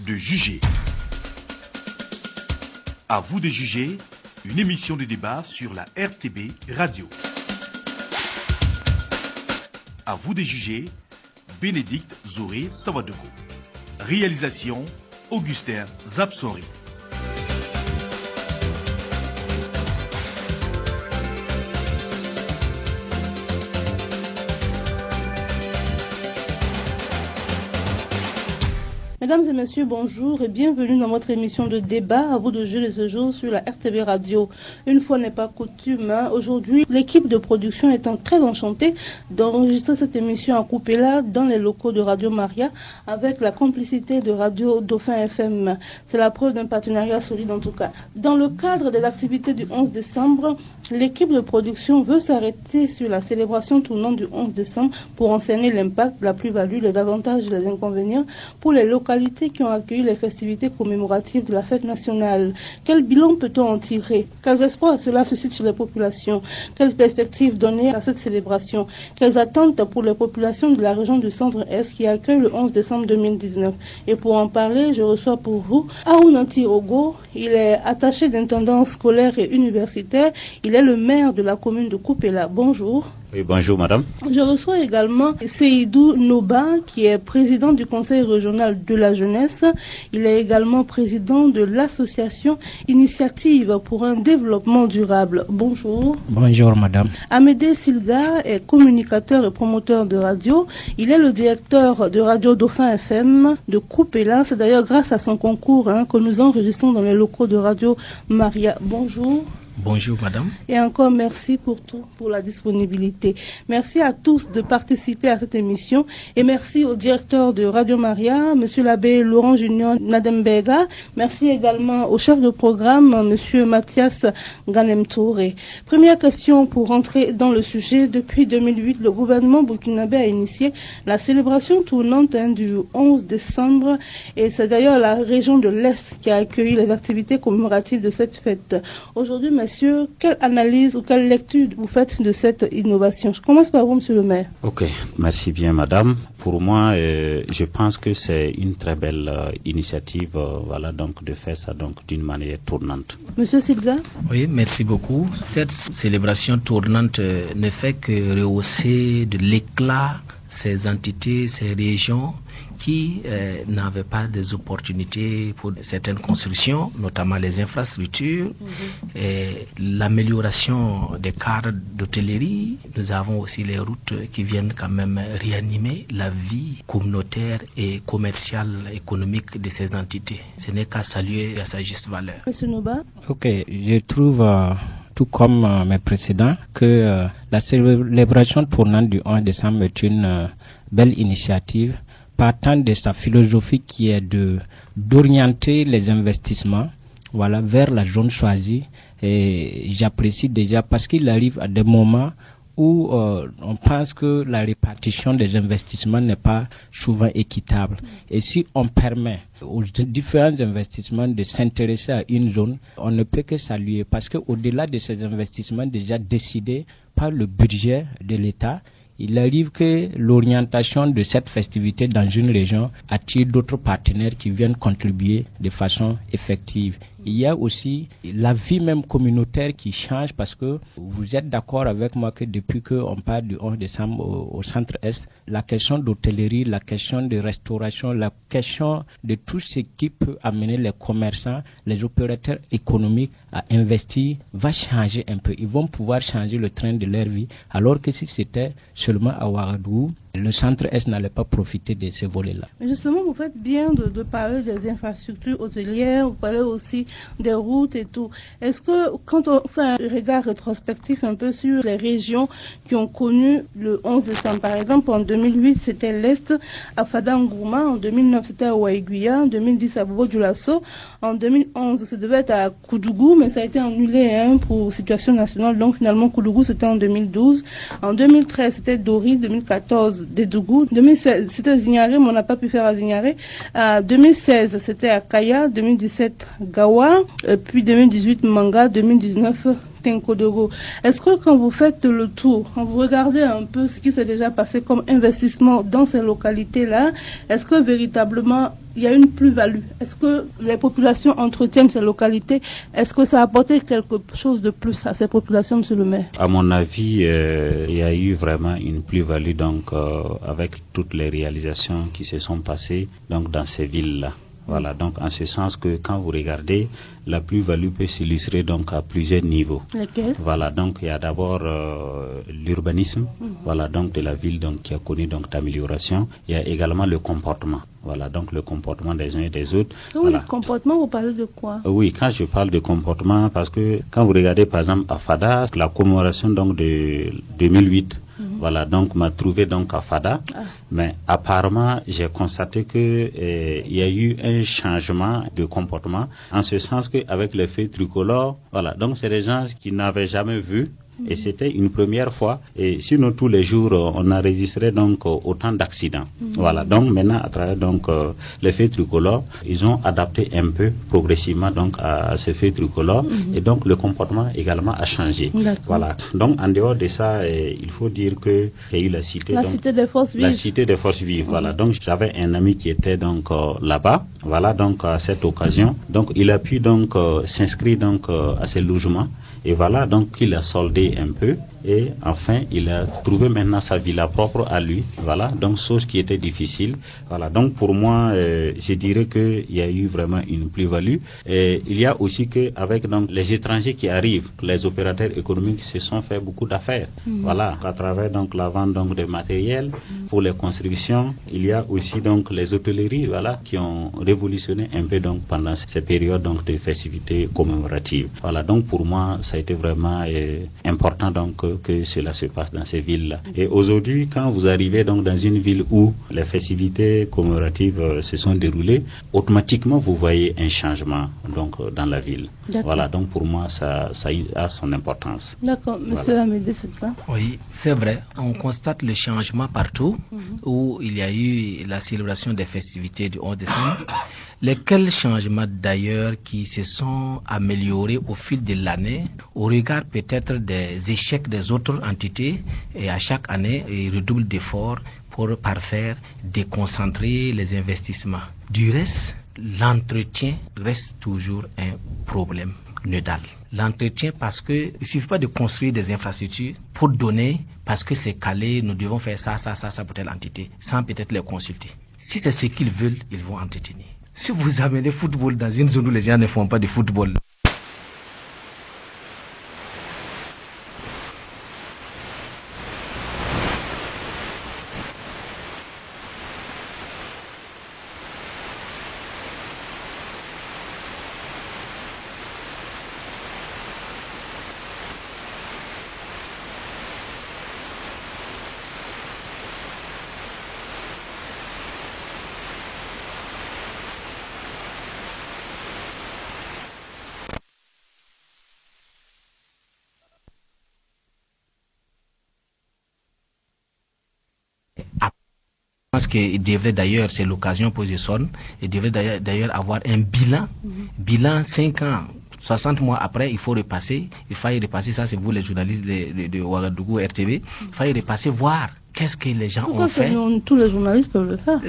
de juger. À vous de juger, une émission de débat sur la RTB Radio. À vous de juger, Bénédicte Zoré Savadogo. Réalisation, Augustin Zapsori. Mesdames et messieurs, bonjour et bienvenue dans votre émission de débat à vous de juger ce jour sur la RTB Radio. Une fois n'est pas coutume, aujourd'hui, l'équipe de production étant très enchantée d'enregistrer cette émission à Coupéla dans les locaux de Radio Maria avec la complicité de Radio Dauphin FM. C'est la preuve d'un partenariat solide en tout cas. Dans le cadre des activités du 11 décembre, l'équipe de production veut s'arrêter sur la célébration tournante du 11 décembre pour enseigner l'impact, la plus-value, les avantages et les inconvénients pour les localités qui ont accueilli les festivités commémoratives de la fête nationale. Quel bilan peut-on en tirer? Quels espoirs cela suscite sur les populations? Quelles perspectives donner à cette célébration? Quelles attentes pour les populations de la région du Centre-Est qui accueillent le 11 décembre 2019? Et pour en parler, je reçois pour vous Aouna Tirogo. Il est attaché d'intendance scolaire et universitaire. Il est le maire de la commune de Coupéla. Bonjour. Oui, bonjour madame. Je reçois également Seydou Noba, qui est président du conseil régional de la jeunesse. Il est également président de l'association Initiative pour un développement durable. Bonjour. Bonjour madame. Amédée Silga est communicateur et promoteur de radio. Il est le directeur de Radio Dauphin FM de Coupéla. C'est d'ailleurs grâce à son concours que nous enregistrons dans les locaux de Radio Maria. Bonjour. Bonjour madame. Et encore merci pour tout, pour la disponibilité. Merci à tous de participer à cette émission et merci au directeur de Radio Maria, monsieur l'abbé Laurent Junior Nadembega. Merci également au chef de programme, monsieur Mathias Ganem-Touré. Première question pour rentrer dans le sujet. Depuis 2008, le gouvernement burkinabé a initié la célébration tournante du 11 décembre et c'est d'ailleurs la région de l'Est qui a accueilli les activités commémoratives de cette fête. Aujourd'hui, Monsieur, quelle analyse ou quelle lecture vous faites de cette innovation? Je commence par vous, monsieur le maire. Ok, merci bien, madame. Pour moi, je pense que c'est une très belle initiative, voilà, donc de faire ça donc d'une manière tournante. Monsieur Silva? Oui, merci beaucoup. Cette célébration tournante ne fait que rehausser de l'éclat ces entités, ces régions qui n'avaient pas des opportunités pour certaines constructions, notamment les infrastructures, et l'amélioration des cadres d'hôtellerie. Nous avons aussi les routes qui viennent quand même réanimer la vie communautaire et commerciale, économique de ces entités. Ce n'est qu'à saluer à sa juste valeur. Monsieur Noba? Ok, je trouve tout comme mes précédents, que la célébration tournante du 11 décembre est une belle initiative, partant de sa philosophie qui est d'orienter les investissements, voilà, vers la zone choisie. Et j'apprécie déjà parce qu'il arrive à des moments où on pense que la répartition des investissements n'est pas souvent équitable. Et si on permet aux différents investissements de s'intéresser à une zone, on ne peut que saluer parce qu'au-delà de ces investissements déjà décidés par le budget de l'État, il arrive que l'orientation de cette festivité dans une région attire d'autres partenaires qui viennent contribuer de façon effective. Il y a aussi la vie même communautaire qui change parce que vous êtes d'accord avec moi que depuis qu'on parle du 11 décembre au Centre-Est, la question d'hôtellerie, la question de restauration, la question de tout ce qui peut amener les commerçants, les opérateurs économiques à investir va changer un peu. Ils vont pouvoir changer le train de leur vie alors que si c'était seulement à Ouagadougou, le Centre-Est n'allait pas profiter de ce volet-là. Justement, vous faites bien de parler des infrastructures hôtelières, vous parlez aussi des routes et tout. Est-ce que quand on fait un regard rétrospectif un peu sur les régions qui ont connu le 11 décembre, par exemple en 2008 c'était l'Est à Fada-Ngourma, en 2009 c'était à Ouaïguia, en 2010 à Bobo-Dioulasso, en 2011 ça devait être à Koudougou mais ça a été annulé pour situation nationale, donc finalement Koudougou c'était en 2012, en 2013 c'était Dori, 2014 Dédougou, 2016 c'était Zignaré mais on n'a pas pu faire à Zignaré, 2016 c'était à Kaya, 2017 Gawa, puis 2018 Manga, 2019 Tenkodoro. Est-ce que quand vous faites le tour, quand vous regardez un peu ce qui s'est déjà passé comme investissement dans ces localités-là, est-ce que véritablement il y a une plus-value? Est-ce que les populations entretiennent ces localités? Est-ce que ça a apporté quelque chose de plus à ces populations, monsieur le maire? À mon avis, il y a eu vraiment une plus-value donc avec toutes les réalisations qui se sont passées donc dans ces villes-là. Voilà, donc en ce sens que quand vous regardez, la plus-value peut s'illustrer donc à plusieurs niveaux. Lesquels? Voilà, donc il y a d'abord l'urbanisme, voilà, donc de la ville donc qui a connu donc d'amélioration. Il y a également le comportement. Voilà, donc le comportement des uns et des autres. Oui, voilà. Le comportement, vous parlez de quoi? Oui, quand je parle de comportement, parce que quand vous regardez par exemple à Fada, la commémoration donc de 2008, voilà, donc m'a trouvé donc à Fada, mais apparemment j'ai constaté que il y a eu un changement de comportement, en ce sens qu'avec les feux tricolores, voilà, donc c'est des gens qui n'avaient jamais vu. Et c'était une première fois. Et sinon, tous les jours, on enregistrait donc autant d'accidents. Voilà. Donc maintenant, à travers donc les feux tricolores, ils ont adapté un peu progressivement donc à ces feux tricolores. Et donc le comportement également a changé. Voilà. Donc en dehors de ça, il faut dire que il y a eu la cité. La cité des forces vives. La cité des forces vives. Voilà. Donc j'avais un ami qui était donc là-bas. Voilà. Donc à cette occasion, donc il a pu donc s'inscrire donc à ces logements. Et voilà, donc il a soldé un peu et enfin il a trouvé maintenant sa villa propre à lui. Voilà, donc chose qui était difficile. Voilà, donc pour moi, je dirais que il y a eu vraiment une plus-value. Et il y a aussi que avec donc les étrangers qui arrivent, les opérateurs économiques se sont fait beaucoup d'affaires. Voilà, à travers donc la vente donc de matériel pour les constructions. Il y a aussi donc les hôtelleries, voilà, qui ont révolutionné un peu donc pendant ces périodes donc de festivités commémoratives. Voilà, donc pour moi ça a été vraiment important donc que cela se passe dans ces villes-là. Et aujourd'hui, quand vous arrivez donc dans une ville où les festivités commémoratives se sont déroulées, automatiquement vous voyez un changement donc dans la ville. Voilà, donc pour moi ça a son importance. D'accord, monsieur Amédée, c'est ça? Oui, c'est vrai. On constate le changement partout où il y a eu la célébration des festivités du 11 décembre. Lesquels changements d'ailleurs qui se sont améliorés au fil de l'année au regard peut-être des échecs des autres entités, et à chaque année ils redoublent d'efforts pour parfaire, déconcentrer les investissements. Du reste, l'entretien reste toujours un problème nodal. L'entretien parce que il ne suffit pas de construire des infrastructures pour donner, parce que c'est calé, nous devons faire ça pour telle entité, sans peut-être les consulter. Si c'est ce qu'ils veulent, ils vont entretenir. Si vous amenez football dans une zone où les gens ne font pas de football, je pense qu'il devrait d'ailleurs, c'est l'occasion pour Jason, il devrait d'ailleurs avoir un bilan 5 ans, 60 mois après, il faut repasser, il faille repasser, ça c'est vous les journalistes de Ouagadougou RTB, il faille repasser, voir qu'est-ce que les gens ont fait. Tous les journalistes peuvent le faire.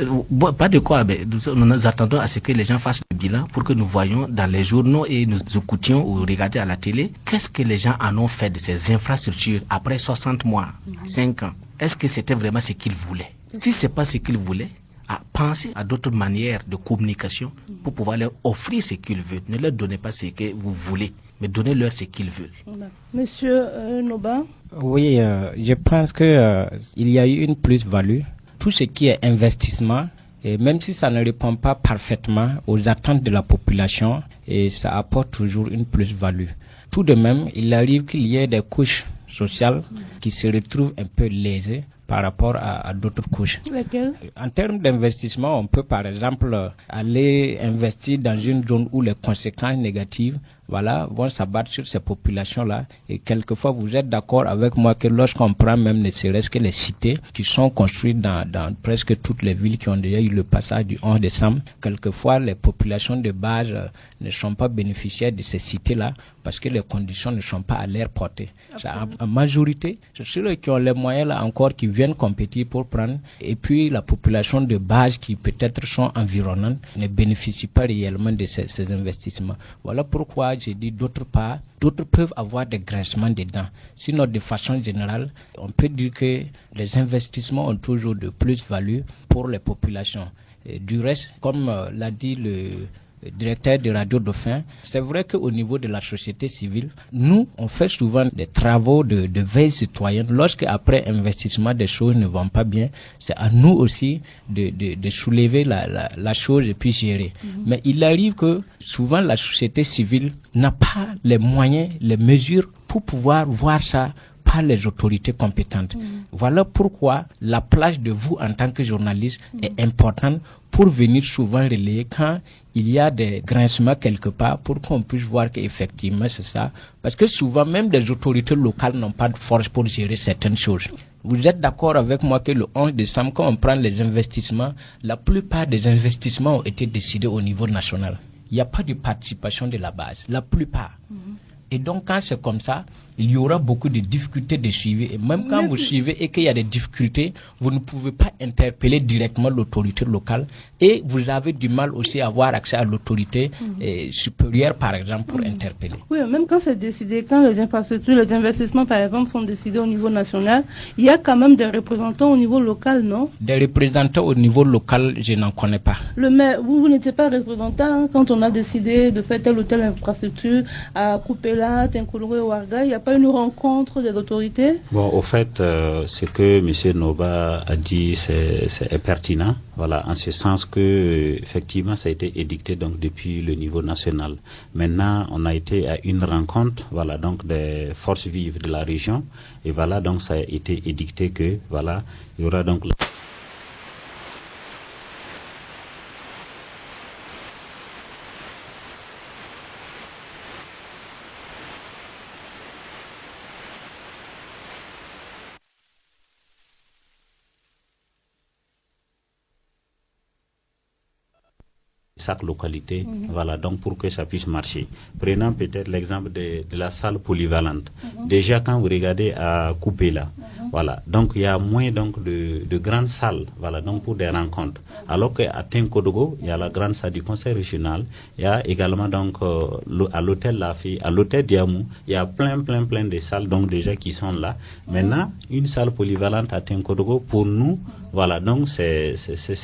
Pas de quoi, mais nous attendons à ce que les gens fassent le bilan pour que nous voyions dans les journaux et nous écoutions ou regardions à la télé, qu'est-ce que les gens en ont fait de ces infrastructures après 60 mois, 5 ans. Est-ce que c'était vraiment ce qu'ils voulaient? Si ce n'est pas ce qu'ils voulaient, à penser à d'autres manières de communication pour pouvoir leur offrir ce qu'ils veulent. Ne leur donnez pas ce que vous voulez, mais donnez-leur ce qu'ils veulent. Monsieur Noba? Oui, je pense que il y a eu une plus-value. Tout ce qui est investissement, et même si ça ne répond pas parfaitement aux attentes de la population, et ça apporte toujours une plus-value. Tout de même, il arrive qu'il y ait des couches sociales qui se retrouvent un peu lésées par rapport à d'autres couches. Lesquelles? En termes d'investissement, on peut par exemple aller investir dans une zone où les conséquences négatives voilà, vont s'abattre sur ces populations-là. Et quelquefois, vous êtes d'accord avec moi que lorsqu'on prend même ne serait-ce que les cités qui sont construites dans presque toutes les villes qui ont déjà eu le passage du 11 décembre, quelquefois les populations de base ne sont pas bénéficiaires de ces cités-là parce que les conditions ne sont pas à leur portée. En majorité, c'est ceux qui ont les moyens là encore qui viennent compétir pour prendre, et puis la population de base qui peut-être sont environnantes ne bénéficient pas réellement de ces investissements. Voilà pourquoi j'ai dit d'autre part, d'autres peuvent avoir des grincements dedans. Sinon, de façon générale, on peut dire que les investissements ont toujours de plus-value pour les populations. Et du reste, comme l'a dit le directeur de Radio Dauphin, c'est vrai qu'au niveau de la société civile, nous, on fait souvent des travaux de veille citoyenne. Lorsque après investissement des choses ne vont pas bien, c'est à nous aussi de soulever la chose et puis gérer. Mais il arrive que souvent la société civile n'a pas les moyens, les mesures pour pouvoir voir ça par les autorités compétentes. Voilà pourquoi la place de vous en tant que journaliste est importante pour venir souvent relayer quand il y a des grincements quelque part pour qu'on puisse voir qu'effectivement c'est ça. Parce que souvent même les autorités locales n'ont pas de force pour gérer certaines choses. Vous êtes d'accord avec moi que le 11 décembre, quand on prend les investissements, la plupart des investissements ont été décidés au niveau national. Il n'y a pas de participation de la base, la plupart. Et donc quand c'est comme ça, il y aura beaucoup de difficultés de suivi. Et même quand vous suivez et qu'il y a des difficultés, vous ne pouvez pas interpeller directement l'autorité locale. Et vous avez du mal aussi à avoir accès à l'autorité supérieure, par exemple, pour interpeller. Oui, même quand c'est décidé, quand les infrastructures, les investissements, par exemple, sont décidés au niveau national, il y a quand même des représentants au niveau local, non? Des représentants au niveau local, je n'en connais pas. Le maire, vous n'étiez pas représentant quand on a décidé de faire telle ou telle infrastructure à Kupela, Tenkologo et Ouargla, il n'y a pas une rencontre des autorités? Bon, au fait, ce que M. Noba a dit, c'est pertinent. Voilà, en ce sens que effectivement, ça a été édicté donc depuis le niveau national. Maintenant, on a été à une rencontre, voilà, donc des forces vives de la région, et voilà, donc ça a été édicté que voilà, il y aura donc chaque localité, voilà, donc pour que ça puisse marcher. Prenons peut-être l'exemple de la salle polyvalente. Déjà, quand vous regardez à Kupela, voilà, donc il y a moins donc de grandes salles, voilà, donc pour des rencontres. Alors qu'à Tenkodogo, il y a la grande salle du conseil régional, il y a également donc à l'hôtel Lafi, à l'hôtel Diamou, il y a plein de salles donc déjà qui sont là. Maintenant, une salle polyvalente à Tenkodogo, pour nous, voilà, donc c'est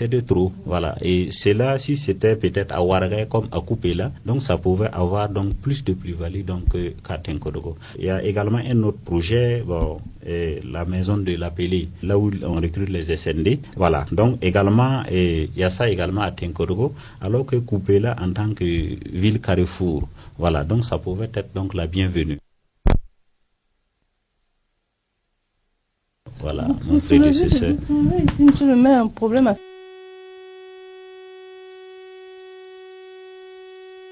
de trop, voilà. Et c'est là, si c'était peut-être à Ouargla comme à Kupela, donc ça pouvait avoir donc plus de plus-value donc qu'à Tenkodogo. Il y a également un autre projet, bon, la maison de l'Appelé, là où on recrute les SND, voilà. Donc également, il y a ça également à Tenkodogo, alors que Kupela en tant que ville carrefour, voilà, donc ça pouvait être donc la bienvenue. Voilà, mon prédécesseur. Ici, monsieur le maire, un problème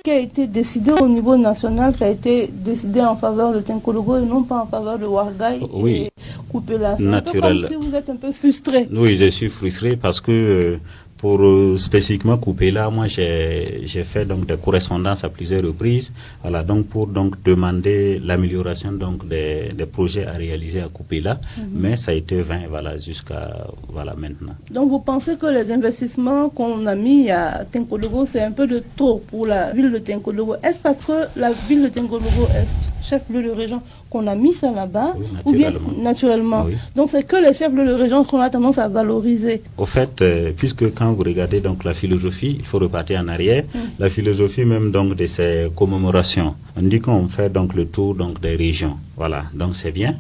qui a été décidé au niveau national, ça a été décidé en faveur de Tenkologo et non pas en faveur de Ouargla et Kupela. Naturel. Comme si vous êtes un peu frustré. Oui, je suis frustré parce que pour spécifiquement Kupela, moi j'ai fait donc des correspondances à plusieurs reprises, voilà, donc pour donc demander l'amélioration donc des projets à réaliser à Kupela, mais ça a été vain, voilà, jusqu'à voilà maintenant. Donc vous pensez que les investissements qu'on a mis à Tenkologo, c'est un peu de trop pour la ville de Tenkologo? Est-ce parce que la ville de Tenkologo est chef-lieu de région qu'on a mis ça là-bas, oui, ou bien naturellement? Oui. Donc c'est que les chefs-lieux de région qu'on a tendance à valoriser. Au fait, puisque quand vous regardez donc la philosophie, il faut repartir en arrière. La philosophie même donc de ces commémorations, on dit qu'on fait donc le tour donc des régions. Voilà, donc c'est bien.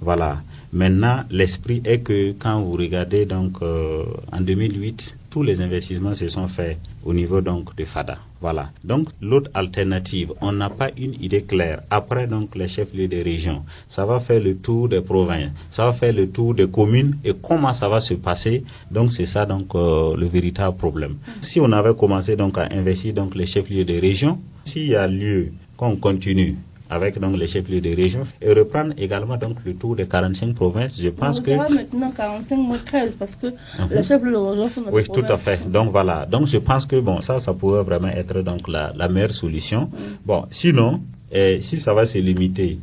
Voilà. Maintenant, l'esprit est que quand vous regardez donc en 2008, tous les investissements se sont faits au niveau donc de Fada. Voilà. Donc l'autre alternative, on n'a pas une idée claire. Après donc les chefs-lieux des régions, ça va faire le tour des provinces, ça va faire le tour des communes et comment ça va se passer. Donc c'est ça donc le véritable problème. Si on avait commencé donc à investir donc les chefs-lieux des régions, s'il y a lieu qu'on continue avec donc les chefs-lieux des régions et reprendre également donc le tour des 45 provinces, je pense que... Ça va maintenant 45 moins 13 parce que les chefs-lieux de région sont dans les provinces. Oui, tout à fait. Donc voilà. Donc je pense que bon, ça pourrait vraiment être donc la meilleure solution. Bon, sinon, si ça va se limiter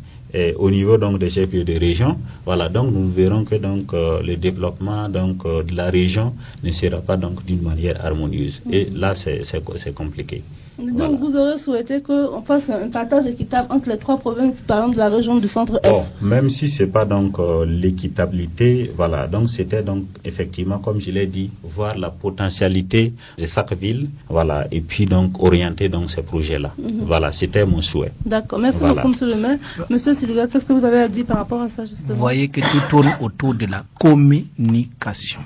au niveau donc des chefs-lieux de région, voilà, donc nous verrons que donc le développement donc de la région ne sera pas donc d'une manière harmonieuse. Et là c'est compliqué. Donc Voilà. vous aurez souhaité qu'on fasse un partage équitable entre les 3 provinces, par exemple de la région du centre-est. Bon, même si c'est pas donc l'équitabilité, voilà, donc c'était donc effectivement, comme je l'ai dit, voir la potentialité de chaque ville, voilà, et puis donc orienter donc ces projets-là. Voilà, c'était mon souhait. D'accord, merci Voilà. beaucoup, Monsieur le maire. Monsieur Siliga, qu'est-ce que vous avez à dire par rapport à ça, justement? Vous voyez que tout tourne autour de la communication.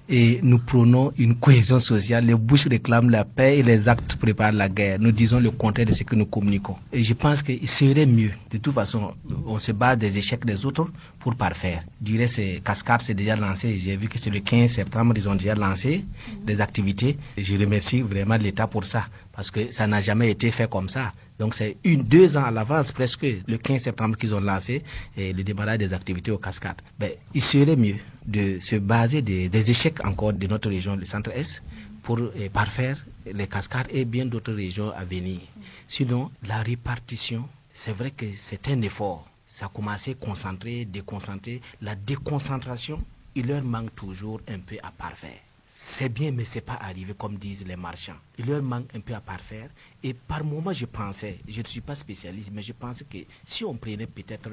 Et nous prônons une cohésion sociale. Les bouches réclament la paix et les actes préparent la guerre. Nous disons le contraire de ce que nous communiquons. Et je pense qu'il serait mieux. De toute façon, on se bat des échecs des autres pour parfaire. Je dirais que Cascade s'est déjà lancé. J'ai vu que c'est le 15 septembre, ils ont déjà lancé des activités. Et je remercie vraiment l'État pour ça. Parce que ça n'a jamais été fait comme ça. Donc c'est 2 ans à l'avance, presque le 15 septembre qu'ils ont lancé le démarrage des activités aux Cascades. Ben, il serait mieux de se baser des échecs encore de notre région, le centre-est, pour parfaire les Cascades et bien d'autres régions à venir. Sinon, la répartition, c'est vrai que c'est un effort. Ça a commencé à concentrer, déconcentrer. La déconcentration, il leur manque toujours un peu à parfaire. C'est bien, mais c'est pas arrivé comme disent les marchands. Il leur manque un peu à parfaire. Et par moment, je pensais, je ne suis pas spécialiste, mais je pensais que si on prenait peut-être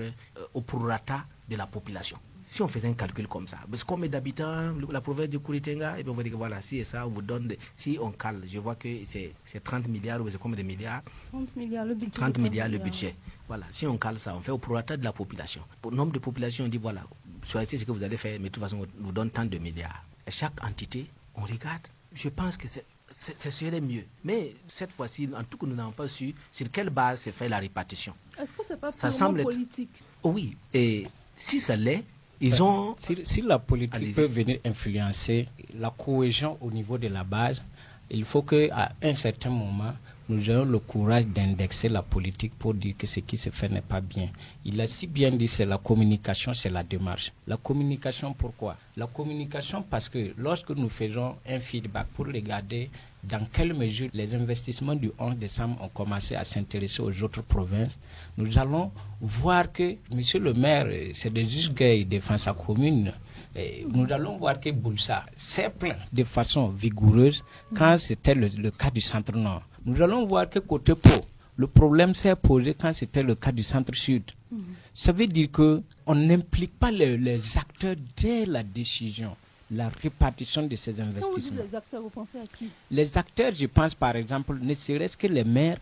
au prorata de la population, si on faisait un calcul comme ça, parce que combien d'habitants la province de Kouritenga, et bien on va dire que voilà, si et ça, on vous donne, si on cale, je vois que c'est 30 milliards ou c'est combien de milliards? 30 milliards le budget. 30 milliards le budget. Voilà, si on cale ça, on fait au prorata de la population. Pour le nombre de population, on dit voilà, choisissez ce que vous allez faire, mais de toute façon, on vous donne tant de milliards. Et chaque entité, on regarde, je pense que ce serait mieux. Mais cette fois-ci, en tout cas, nous n'avons pas su sur quelle base se fait la répartition. Est-ce que c'est pas Ça purement semble politique? Oui, et si ça l'est, ils ont... Si la politique Allez-y. peut venir influencer la cohésion au niveau de la base, il faut qu'à un certain moment, nous ayons le courage d'indexer la politique pour dire que ce qui se fait n'est pas bien. Il a si bien dit, c'est la communication, c'est la démarche. La communication, pourquoi? La communication parce que lorsque nous faisons un feedback pour regarder dans quelle mesure les investissements du 11 décembre ont commencé à s'intéresser aux autres provinces, nous allons voir que, monsieur le maire, c'est de juste gars, il défend sa commune. Et nous allons voir que Boulsa s'est plaint de façon vigoureuse quand c'était le cas du centre-nord. Nous allons voir que côté Pau, le problème s'est posé quand c'était le cas du centre-sud. Ça veut dire qu'on n'implique pas les acteurs dès la décision, la répartition de ces Quand vous dites Bah. investissements. les acteurs, vous pensez à qui? Les acteurs, je pense par exemple, ne serait-ce que les maires,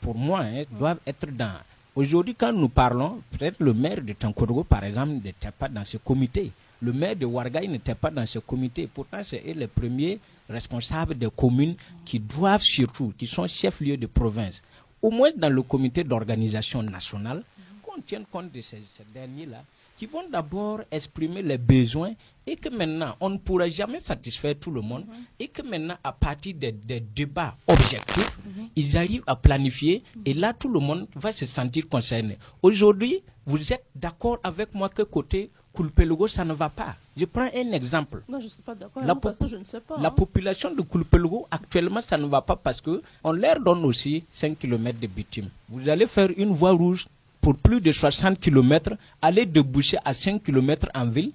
pour moi, doivent être dans... Aujourd'hui, quand nous parlons, peut-être le maire de Tankourgo, par exemple, n'était pas dans ce comité. Le maire de Ouarglaï n'était pas dans ce comité. Pourtant, c'est eux les premiers responsables des communes qui doivent surtout, qui sont chefs-lieux de province, au moins dans le comité d'organisation nationale, qu'on tienne compte de ces derniers-là, qui vont d'abord exprimer les besoins et que maintenant, on ne pourra jamais satisfaire tout le monde et que maintenant, à partir des débats objectifs, ils arrivent à planifier et là, tout le monde va se sentir concerné. Aujourd'hui, vous êtes d'accord avec moi que côté Kulpelugo, ça ne va pas. Je prends un exemple. Non, je ne suis pas d'accord avec vous parce que je ne sais pas. La population de Kulpelugo, actuellement, ça ne va pas parce qu'on leur donne aussi 5 km de bitume. Vous allez faire une voie rouge pour plus de 60 km, aller déboucher à 5 km en ville,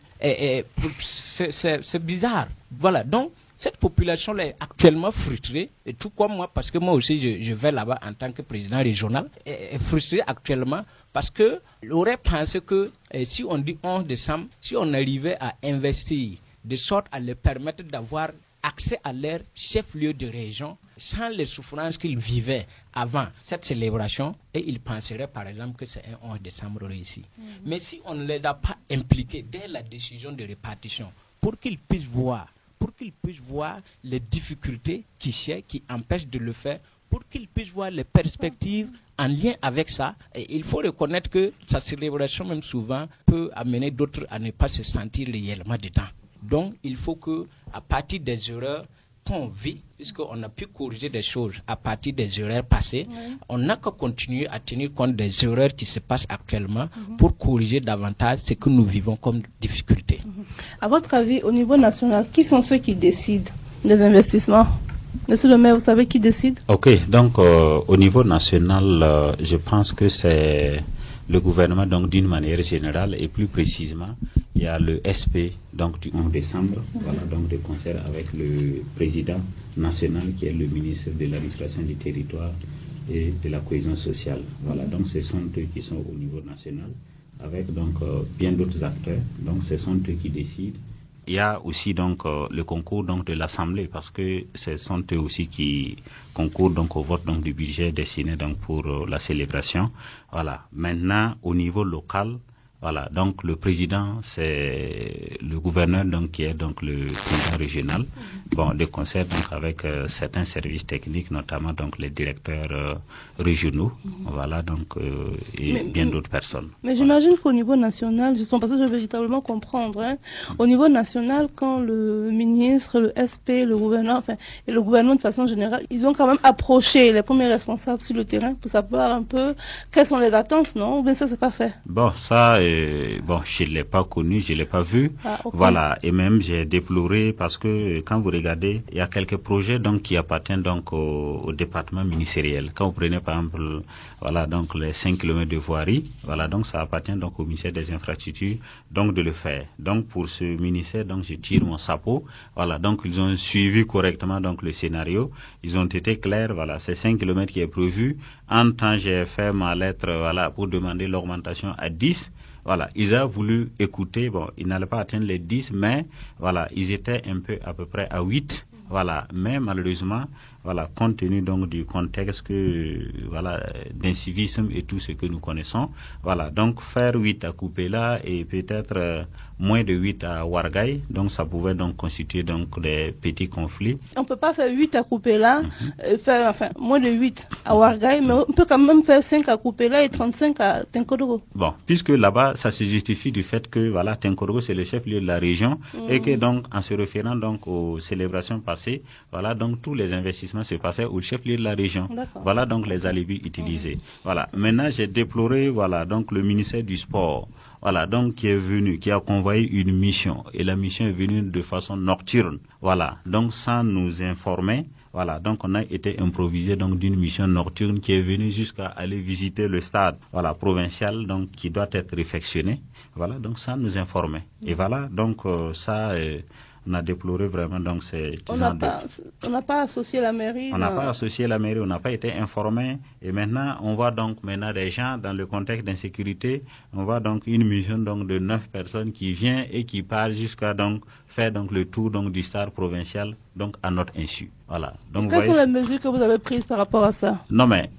c'est bizarre. Voilà, donc cette population-là est actuellement frustrée, et tout comme moi, parce que moi aussi je vais là-bas en tant que président régional, est frustrée actuellement parce que aurait pensé que si on dit 11 décembre, si on arrivait à investir de sorte à leur permettre d'avoir accès à leur chef-lieu de région sans les souffrances qu'ils vivaient avant cette célébration, et ils penseraient par exemple que c'est un 11 décembre réussi. Mais si on ne les a pas impliqués dès la décision de répartition pour qu'ils puissent voir, pour qu'ils puissent voir les difficultés qui empêchent de le faire, pour qu'ils puissent voir les perspectives en lien avec ça. Et il faut reconnaître que sa célébration, même souvent, peut amener d'autres à ne pas se sentir réellement dedans. Donc, il faut que, à partir des erreurs qu'on vit, puisqu'on a pu corriger des choses à partir des erreurs passées, on n'a qu'à continuer à tenir compte des erreurs qui se passent actuellement pour corriger davantage ce que nous vivons comme difficultés. À votre avis, au niveau national, qui sont ceux qui décident des investissements? Monsieur le maire, vous savez qui décide? Ok, donc au niveau national, je pense que c'est le gouvernement, donc d'une manière générale, et plus précisément, il y a le SP, donc du 11 décembre, voilà, donc de concert avec le président national qui est le ministre de l'administration du territoire et de la cohésion sociale. Voilà, donc ce sont eux qui sont au niveau national, avec donc bien d'autres acteurs, donc ce sont eux qui décident. Il y a aussi donc le concours donc de l'Assemblée, parce que ce sont eux aussi qui concourent donc au vote donc du budget destiné donc pour la célébration. Voilà. Maintenant au niveau local, voilà, donc le président c'est le gouverneur donc qui est donc le président régional. Bon, de concert donc avec certains services techniques, notamment donc les directeurs régionaux, voilà, donc et bien d'autres personnes. Mais j'imagine qu'au niveau national, justement, parce que je veux véritablement comprendre, hein, au niveau national, quand le ministre, le SP, le gouverneur, enfin, et le gouvernement de façon générale, ils ont quand même approché les premiers responsables sur le terrain pour savoir un peu quelles sont les attentes, non? Ou bien ça, c'est pas fait? Bon, ça, bon, je ne l'ai pas connu, je ne l'ai pas vu. Ah, okay. Voilà, et même j'ai déploré parce que quand vous regardez, il y a quelques projets donc qui appartiennent donc au département ministériel. Quand vous prenez par exemple, voilà, donc les 5 km de voirie, voilà, donc ça appartient donc au ministère des infrastructures, donc de le faire. Donc pour ce ministère, donc je tire mon chapeau. Voilà, donc ils ont suivi correctement donc le scénario. Ils ont été clairs, voilà, c'est 5 km qui est prévu. En temps, j'ai fait ma lettre, voilà, pour demander l'augmentation à 10. Voilà, ils ont voulu écouter, bon, ils n'allaient pas atteindre les 10, mais voilà, ils étaient un peu à peu près à 8. Voilà, mais malheureusement, voilà, compte tenu donc du contexte voilà, d'incivisme et tout ce que nous connaissons, voilà, donc faire 8 à Koupéla et peut-être moins de 8 à Ouarghaï, donc ça pouvait donc constituer donc des petits conflits. On peut pas faire 8 à Koupéla, faire enfin moins de 8 à Ouarghaï, mais on peut quand même faire 5 à Koupéla et 35 à Tenkodoro. Bon, puisque là-bas, ça se justifie du fait que voilà, Tenkodoro c'est le chef-lieu de la région et que donc en se référant donc aux célébrations passées, voilà, donc tous les investissements se passaient au chef-lieu de la région. Voilà donc les alibis utilisés. Voilà. Maintenant, j'ai déploré, voilà, donc le ministère du Sport, voilà, donc qui est venu, qui a convoyé une mission, et la mission est venue de façon nocturne, voilà, donc sans nous informer. Voilà, donc on a été improvisé donc d'une mission nocturne qui est venue jusqu'à aller visiter le stade, voilà, provincial, donc qui doit être réfectionné, voilà, donc sans nous informer. Et voilà, donc ça, on a déploré vraiment donc ces on n'a pas associé la mairie. On n'a pas associé la mairie, on n'a pas été informé. Et maintenant, on voit donc maintenant des gens dans le contexte d'insécurité. On voit donc une mission donc de 9 personnes qui vient et qui part jusqu'à donc faire donc le tour donc du stade provincial donc à notre insu. Voilà. Donc quelles sont les mesures que vous avez prises par rapport à ça? Non mais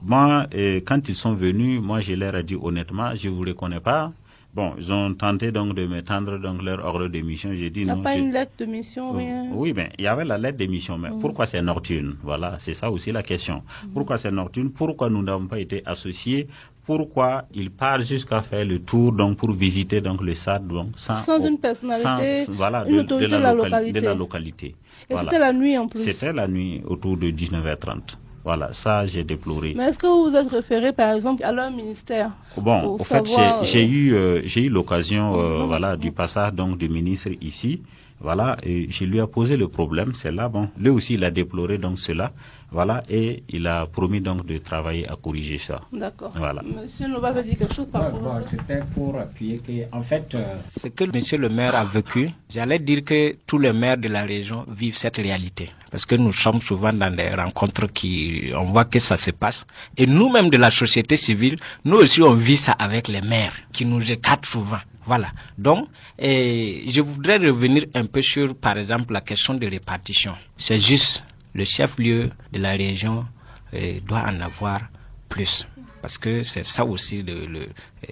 moi, quand ils sont venus, moi je leur ai dit honnêtement, je vous reconnais pas. Bon, ils ont tenté donc de m'étendre donc leur ordre de mission. J'ai dit non. Il n'y a pas une lettre de mission, rien. Oui, mais il y avait la lettre de mission, mais pourquoi c'est nocturne? Voilà, c'est ça aussi la question. Pourquoi c'est nocturne? Pourquoi nous n'avons pas été associés? Pourquoi ils partent jusqu'à faire le tour donc pour visiter donc le stade donc sans une personnalité, voilà, une autorité de la localité. Et voilà. C'était la nuit en plus. C'était la nuit autour de 19h30. Voilà, ça j'ai déploré. Mais est-ce que vous vous êtes référé par exemple à leur ministère? Bon, au fait, j'ai eu l'occasion voilà, du passage donc du ministre ici. Voilà, et je lui ai posé le problème, c'est là, bon, lui aussi il a déploré donc cela, voilà, et il a promis donc de travailler à corriger ça. D'accord. Voilà. Monsieur Nova veut dire quelque chose par rapport à ça. C'était pour appuyer que, en fait, ce que monsieur le maire a vécu, j'allais dire que tous les maires de la région vivent cette réalité. Parce que nous sommes souvent dans des rencontres on voit que ça se passe. Et nous-mêmes de la société civile, nous aussi on vit ça avec les maires qui nous écartent souvent. Voilà. Donc, je voudrais revenir un peu sur, par exemple, la question de répartition. C'est juste, le chef-lieu de la région doit en avoir plus. Parce que c'est ça aussi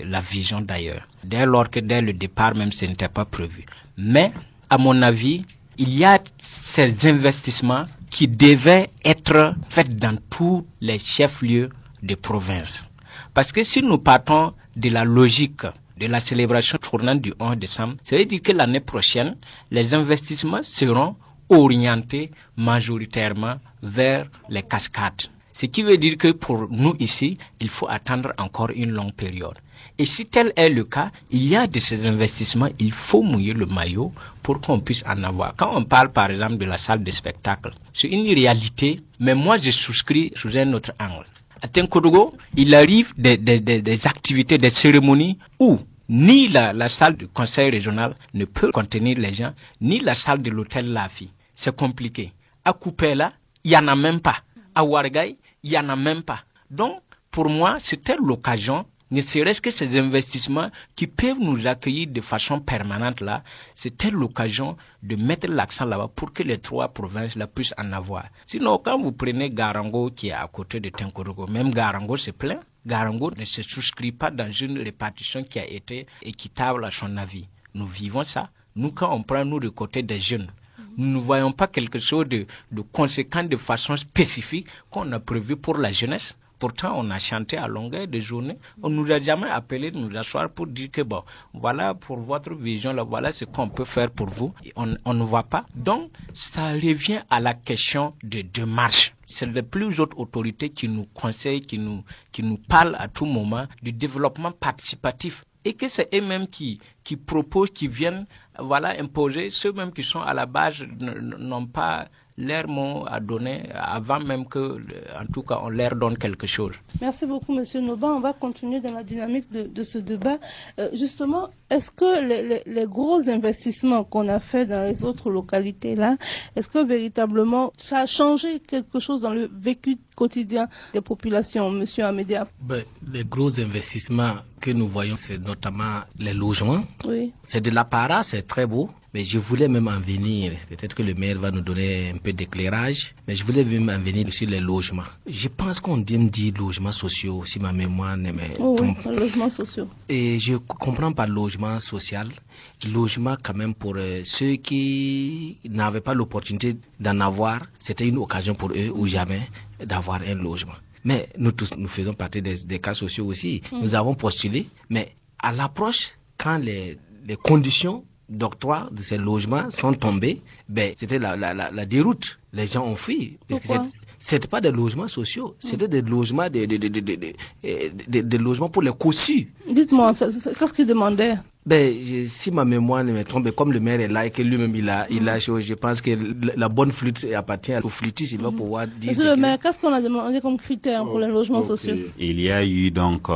la vision d'ailleurs. Dès lors que dès le départ, même ce n'était pas prévu. Mais, à mon avis, il y a ces investissements qui devaient être faits dans tous les chefs-lieux de province. Parce que si nous partons de la logique de la célébration tournante du 11 décembre, ça veut dire que l'année prochaine, les investissements seront orientés majoritairement vers les cascades. Ce qui veut dire que pour nous ici, il faut attendre encore une longue période. Et si tel est le cas, il y a de ces investissements, il faut mouiller le maillot pour qu'on puisse en avoir. Quand on parle par exemple de la salle de spectacle, c'est une réalité, mais moi je souscris sous un autre angle. À Tenkodogo, il arrive des activités, des cérémonies où ni la salle du conseil régional ne peut contenir les gens, ni la salle de l'hôtel Lafi. C'est compliqué. À Koupela, il n'y en a même pas. À Ouargaï, il n'y en a même pas. Donc, pour moi, c'était l'occasion, ne serait-ce que ces investissements qui peuvent nous accueillir de façon permanente là, c'était l'occasion de mettre l'accent là-bas pour que les 3 provinces là puissent en avoir. Sinon, quand vous prenez Garango qui est à côté de Tenkodogo, même Garango c'est plein. Garango ne se souscrit pas dans une répartition qui a été équitable à son avis. Nous vivons ça. Nous, quand on prend nous du côté des jeunes, nous ne voyons pas quelque chose de conséquent de façon spécifique qu'on a prévu pour la jeunesse. Pourtant, on a chanté à longueur de journée. On nous a jamais appelé de nous asseoir pour dire que bon, voilà pour votre vision, là, voilà ce qu'on peut faire pour vous. On ne voit pas. Donc, ça revient à la question de démarche. C'est les plus hautes autorités qui nous conseillent, qui nous parlent à tout moment du développement participatif. Et que c'est eux-mêmes qui proposent, qui viennent imposer. Ceux-mêmes qui sont à la base n'ont pas leur mot à donner avant même que, en tout cas, on leur donne quelque chose. Merci beaucoup, M. Noba. On va continuer dans la dynamique de ce débat. Justement, est-ce que les gros investissements qu'on a fait dans les autres localités là, est-ce que véritablement ça a changé quelque chose dans le vécu quotidien des populations, M. Amédia? Les gros investissements que nous voyons, c'est notamment les logements. Oui. C'est de l'apparat, c'est très beau. Mais je voulais même en venir, peut-être que le maire va nous donner un peu d'éclairage, mais je voulais même en venir sur les logements. Je pense qu'on dit logements sociaux, si ma mémoire ne me trompe. Oui, logements sociaux. Et je comprends par logement social, logement quand même pour ceux qui n'avaient pas l'opportunité d'en avoir, c'était une occasion pour eux ou jamais d'avoir un logement. Mais nous tous, nous faisons partie des cas sociaux aussi. Nous avons postulé, mais à l'approche, quand les conditions d'octroi de ces logements sont tombés, c'était la déroute. Les gens ont fui. Parce que c'était pas des logements sociaux, c'était des logements des logements pour les cossus. Dites-moi, qu'est-ce qu'ils demandaient? Si ma mémoire ne me trompe, comme le maire est là et que lui-même il a chose, je pense que la bonne flûte appartient au flûtiste, il va pouvoir dire. Monsieur le maire, qu'est-ce qu'on a demandé comme critère pour les logements sociaux? Il y a eu donc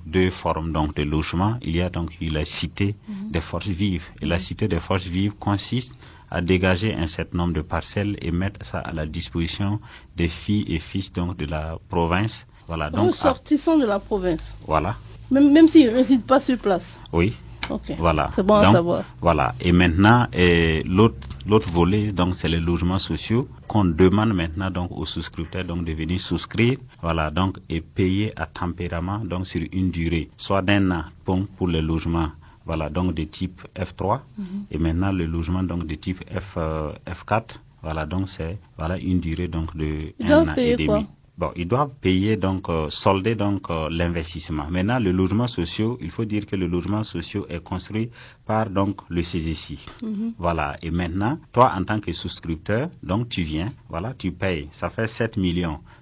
deux formes donc de logement. Il y a donc eu la cité des forces vives. Et la cité des forces vives consiste à dégager un certain nombre de parcelles et mettre ça à la disposition des filles et fils donc de la province. Voilà, donc sortissant de la province. Voilà. Même s'ils ne résident pas sur place. Oui. Okay. Voilà. C'est bon à savoir. Voilà. Et maintenant, l'autre volet, donc, c'est les logements sociaux qu'on demande maintenant donc aux souscripteurs donc de venir souscrire, voilà, donc et payer à tempérament donc sur une durée, soit d'un an pour les logements. Voilà, donc de type F3 et maintenant le logement donc de type F4. Voilà, donc c'est une durée donc de 1 an et demi. Quoi? Bon, ils doivent payer donc solder donc l'investissement. Maintenant, le logement social, il faut dire que le logement social est construit par donc le CGC. Voilà. Et maintenant, toi en tant que souscripteur, donc tu viens, voilà, tu payes. Ça fait 7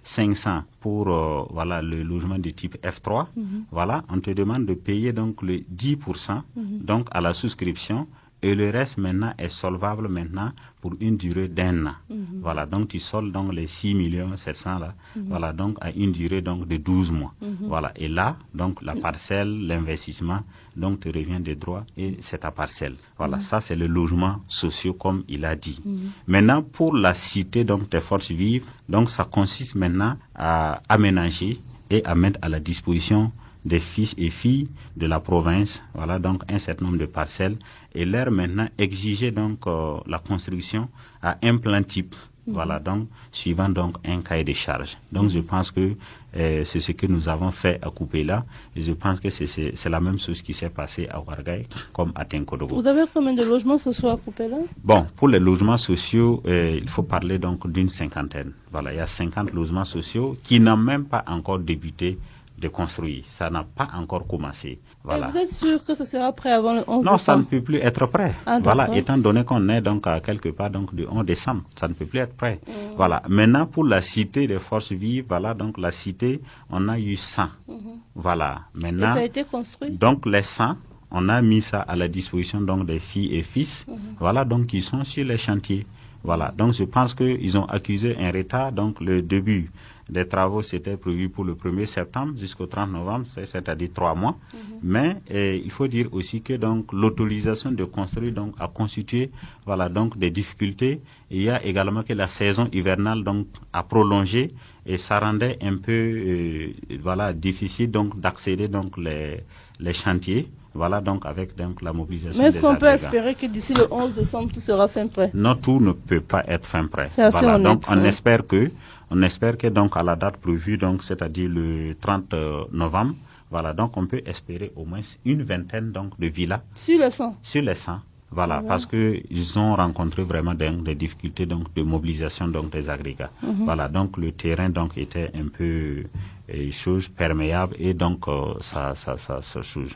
500 pour le logement de type F3. Voilà, on te demande de payer donc le 10% donc à la souscription. Et le reste maintenant est solvable maintenant pour une durée d'1 an. Voilà, donc tu soldes donc les 6 700 là. Voilà, donc à une durée donc de 12 mois. Voilà, et là, donc la parcelle, l'investissement, donc te revient de droit et c'est ta parcelle. Voilà, ça c'est le logement social comme il a dit. Maintenant, pour la cité donc des forces vives, donc ça consiste maintenant à aménager et à mettre à la disposition des fils et filles de la province, voilà, donc un certain nombre de parcelles, et leur maintenant exiger donc la construction à un plan type. Voilà, donc, suivant donc un cahier de charge. Donc, je pense que c'est ce que nous avons fait à Kupela. Et je pense que c'est la même chose qui s'est passée à Ouarglaï comme à Tenkodogo. Vous avez combien de logements sociaux à Kupela? Bon, pour les logements sociaux, il faut parler donc d'une cinquantaine. Voilà, il y a 50 logements sociaux qui n'ont même pas encore débuté de construire. Ça n'a pas encore commencé. Voilà. Et vous êtes sûr que ce sera prêt avant le 11 décembre? Non, ça ne peut plus être prêt. Ah, voilà, étant donné qu'on est donc à quelque part donc du 11 décembre, ça ne peut plus être prêt. Voilà. Maintenant, pour la cité des forces vives, voilà, donc la cité, on a eu 100. Voilà. Maintenant, et ça a été construit? Donc les 100, on a mis ça à la disposition donc des filles et fils. Voilà, donc qui sont sur les chantiers. Voilà, donc je pense qu'ils ont accusé un retard. Donc le début des travaux, c'était prévu pour le 1er septembre jusqu'au 30 novembre, c'est-à-dire 3 mois. Mais il faut dire aussi que donc l'autorisation de construire donc a constitué voilà donc des difficultés. Il y a également que la saison hivernale donc a prolongé et ça rendait un peu voilà difficile donc d'accéder donc les chantiers. Voilà donc avec donc la mobilisation. Mais est-ce qu'on peut agrégats. espérer que d'ici le 11 décembre tout sera fin prêt? Non, tout ne peut pas être fin prêt. C'est assez voilà, honnête, donc on oui. espère que donc à la date prévue donc c'est-à-dire le 30 novembre, voilà donc on peut espérer au moins une vingtaine donc de villas Sur les 100? sur les 100. Voilà, parce que ils ont rencontré vraiment des difficultés donc de mobilisation donc des agrégats. Voilà, donc le terrain donc était un peu chose perméable et donc ça chose.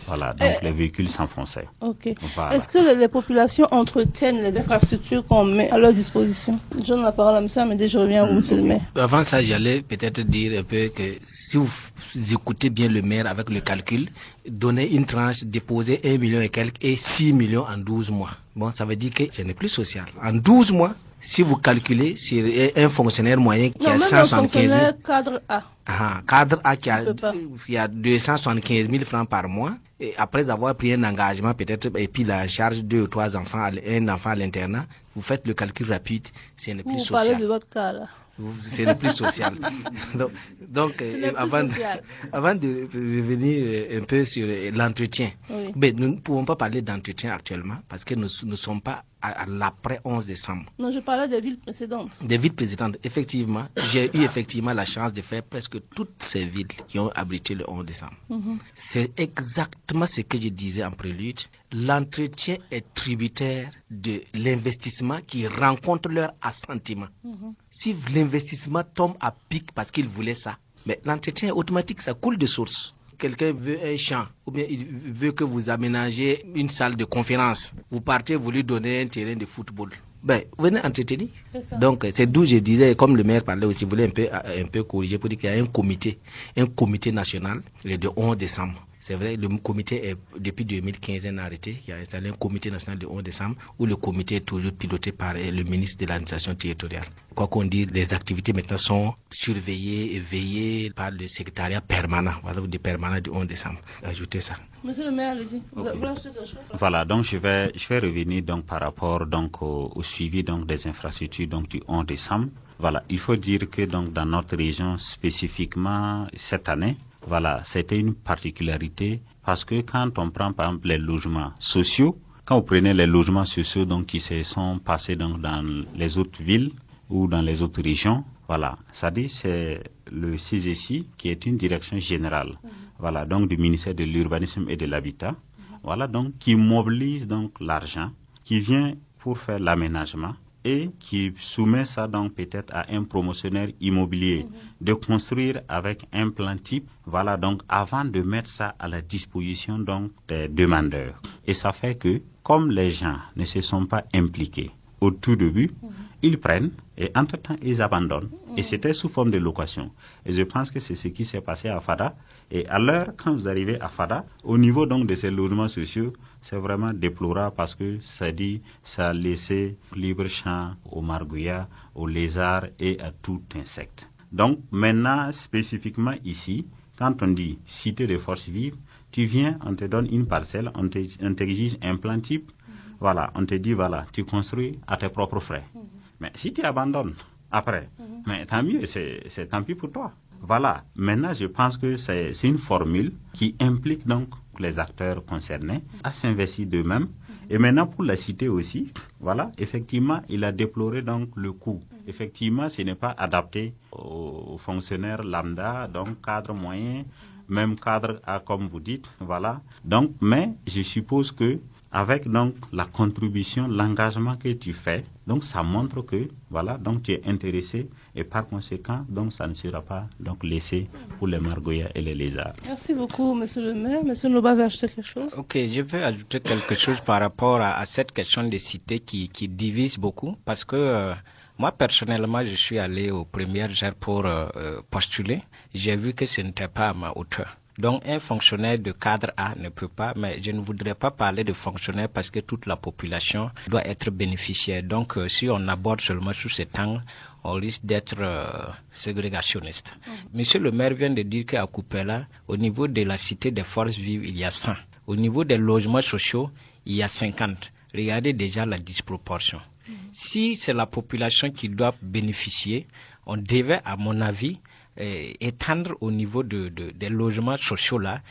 Voilà, donc les véhicules s'enfonçaient. Ok. Voilà. Est-ce que les populations entretiennent les infrastructures qu'on met à leur disposition? Je donne la parole à M. Amédée, je reviens à vous, M. le maire. Avant ça, j'allais peut-être dire un peu que si vous écoutez bien le maire avec le calcul, donner une tranche, déposer 1 million et quelques et 6 millions en 12 mois. Bon, ça veut dire que ce n'est plus social. En 12 mois, si vous calculez sur un fonctionnaire moyen qui a 175 000... cadre A. Cadre A qui a 275 000 francs par mois, et après avoir pris un engagement peut-être et puis la charge 2 ou 3 enfants, un enfant à l'internat, vous faites le calcul rapide, ce n'est plus social. Vous parlez de votre cas là. Ce n'est plus social. Donc avant de revenir un peu sur l'entretien, oui. Mais nous ne pouvons pas parler d'entretien actuellement parce que nous ne sommes pas à l'après 11 décembre. Non, je parlais des villes précédentes. Des villes précédentes, effectivement. J'ai eu effectivement la chance de faire presque toutes ces villes qui ont abrité le 11 décembre. C'est exactement ce que je disais en prélude. L'entretien est tributaire de l'investissement qui rencontre leur assentiment. Si l'investissement tombe à pic parce qu'il voulait ça, mais l'entretien est automatique, ça coule de source. Quelqu'un veut un champ, ou bien il veut que vous aménagez une salle de conférence. Vous partez, vous lui donnez un terrain de football. Ben, venez entretenir. Donc, c'est d'où je disais, comme le maire parlait aussi, je voulais un peu corriger pour dire qu'il y a un comité national, le 11 décembre. C'est vrai, le comité est, depuis 2015, un arrêté qui a installé un comité national le 11 décembre où le comité est toujours piloté par le ministre de l'administration territoriale. Quoi qu'on dise, les activités maintenant sont surveillées et veillées par le secrétariat permanent, voilà, le permanent du 11 décembre. Ajoutez ça. Monsieur le maire, allez-y. Voilà, donc je vais revenir donc par rapport donc au suivi donc des infrastructures donc du 11 décembre. Voilà, il faut dire que donc dans notre région spécifiquement cette année, voilà, c'était une particularité parce que quand on prend par exemple les logements sociaux, quand vous prenez les logements sociaux donc qui se sont passés donc dans les autres villes ou dans les autres régions, voilà, ça dit c'est le CISESI qui est une direction générale, voilà, donc du ministère de l'Urbanisme et de l'Habitat, voilà, donc qui mobilise donc l'argent, qui vient pour faire l'aménagement et qui soumet ça donc peut-être à un promotionnaire immobilier de construire avec un plan type, voilà, donc avant de mettre ça à la disposition donc des demandeurs. Et ça fait que comme les gens ne se sont pas impliqués au tout début, ils prennent et entre-temps ils abandonnent. Et c'était sous forme de location. Et je pense que c'est ce qui s'est passé à Fada. Et à l'heure, quand vous arrivez à Fada, au niveau donc de ces logements sociaux, c'est vraiment déplorable parce que ça a laissé libre champ aux margouillas, aux lézards et à tout insecte. Donc maintenant, spécifiquement ici, quand on dit cité de forces vives, tu viens, on te donne une parcelle, on t'exige un plan type, voilà, on te dit voilà, tu construis à tes propres frais. Mais si tu abandonnes après, mais tant mieux, c'est tant pis pour toi. Voilà, maintenant je pense que c'est une formule qui implique donc les acteurs concernés à s'investir d'eux-mêmes Et maintenant, pour la cité aussi, voilà, effectivement, il a déploré donc le coût. Effectivement, ce n'est pas adapté aux fonctionnaires lambda, donc cadre moyen, même cadre A comme vous dites, voilà. Donc, mais je suppose que avec donc la contribution, l'engagement que tu fais, donc ça montre que voilà, donc tu es intéressé et par conséquent, donc ça ne sera pas donc laissé pour les margoyas et les lézards. Merci beaucoup, Monsieur le maire. Monsieur Noba veut ajouter quelque chose? Ok, je veux ajouter quelque chose par rapport à cette question des cités qui divise beaucoup, parce que moi personnellement, je suis allé aux premières heures pour postuler. J'ai vu que ce n'était pas à ma hauteur. Donc un fonctionnaire de cadre A ne peut pas, mais je ne voudrais pas parler de fonctionnaire parce que toute la population doit être bénéficiaire. Donc si on aborde seulement sous cet angle, on risque d'être ségrégationniste. Monsieur le maire vient de dire qu'à Coupéla, au niveau de la cité des forces vives, il y a 100. Au niveau des logements sociaux, il y a 50. Regardez déjà la disproportion. Si c'est la population qui doit bénéficier, on devait, à mon avis, étendre au niveau des logements sociaux là,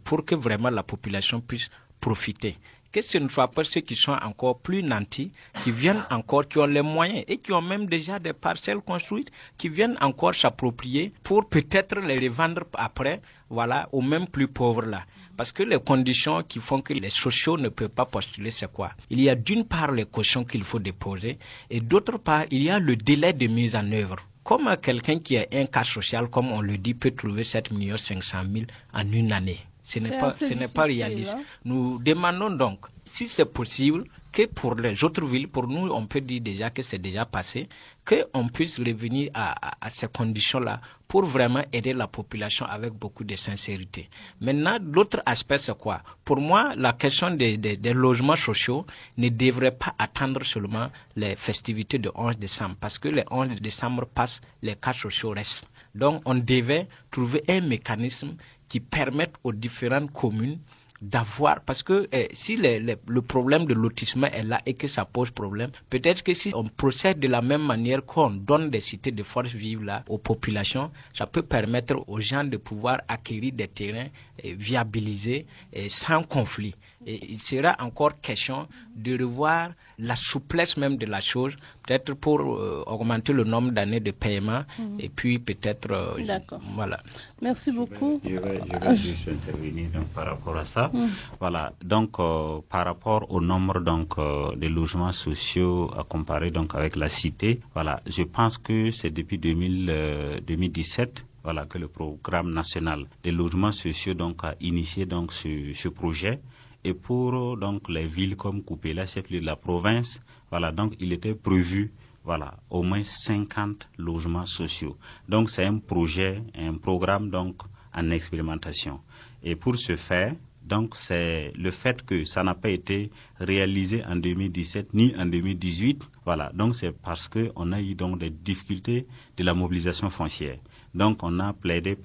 pour que vraiment la population puisse profiter. Que ce ne soit pas ceux qui sont encore plus nantis, qui viennent encore, qui ont les moyens et qui ont même déjà des parcelles construites, qui viennent encore s'approprier pour peut-être les revendre après, voilà, aux mêmes plus pauvres là. Parce que les conditions qui font que les sociaux ne peuvent pas postuler, c'est quoi? Il y a d'une part les cautions qu'il faut déposer et d'autre part, il y a le délai de mise en œuvre. Comment quelqu'un qui a un cas social, comme on le dit, peut trouver 7 500 000 en une année? Ce n'est pas réaliste. Hein? Nous demandons donc, si c'est possible, que pour les autres villes, pour nous, on peut dire déjà que c'est déjà passé, qu'on puisse revenir à ces conditions-là pour vraiment aider la population avec beaucoup de sincérité. Maintenant, l'autre aspect, c'est quoi? Pour moi, la question des logements sociaux ne devrait pas attendre seulement les festivités de 11 décembre, parce que les 11 décembre passent, les cas sociaux restent. Donc, on devait trouver un mécanisme qui permette aux différentes communes d'avoir, parce que si le problème de lotissement est là et que ça pose problème, peut-être que si on procède de la même manière qu'on donne des cités de force vive là aux populations, ça peut permettre aux gens de pouvoir acquérir des terrains viabilisés sans conflit. Et il sera encore question de revoir la souplesse même de la chose, peut-être pour augmenter le nombre d'années de paiement et puis peut-être D'accord. Voilà. Merci beaucoup. Je vais juste intervenir donc, par rapport à ça. Voilà. Donc par rapport au nombre donc de logements sociaux à comparer donc avec la cité, voilà, je pense que c'est depuis 2017 voilà que le programme national des logements sociaux donc a initié donc ce projet. Et pour donc les villes comme Coupéla, chef-lieu de la province, voilà, donc il était prévu voilà, au moins 50 logements sociaux. Donc c'est un projet, un programme donc en expérimentation. Et pour ce faire, donc c'est le fait que ça n'a pas été réalisé en 2017 ni en 2018, voilà, donc c'est parce que on a eu donc des difficultés de la mobilisation foncière. Donc on a plaidé,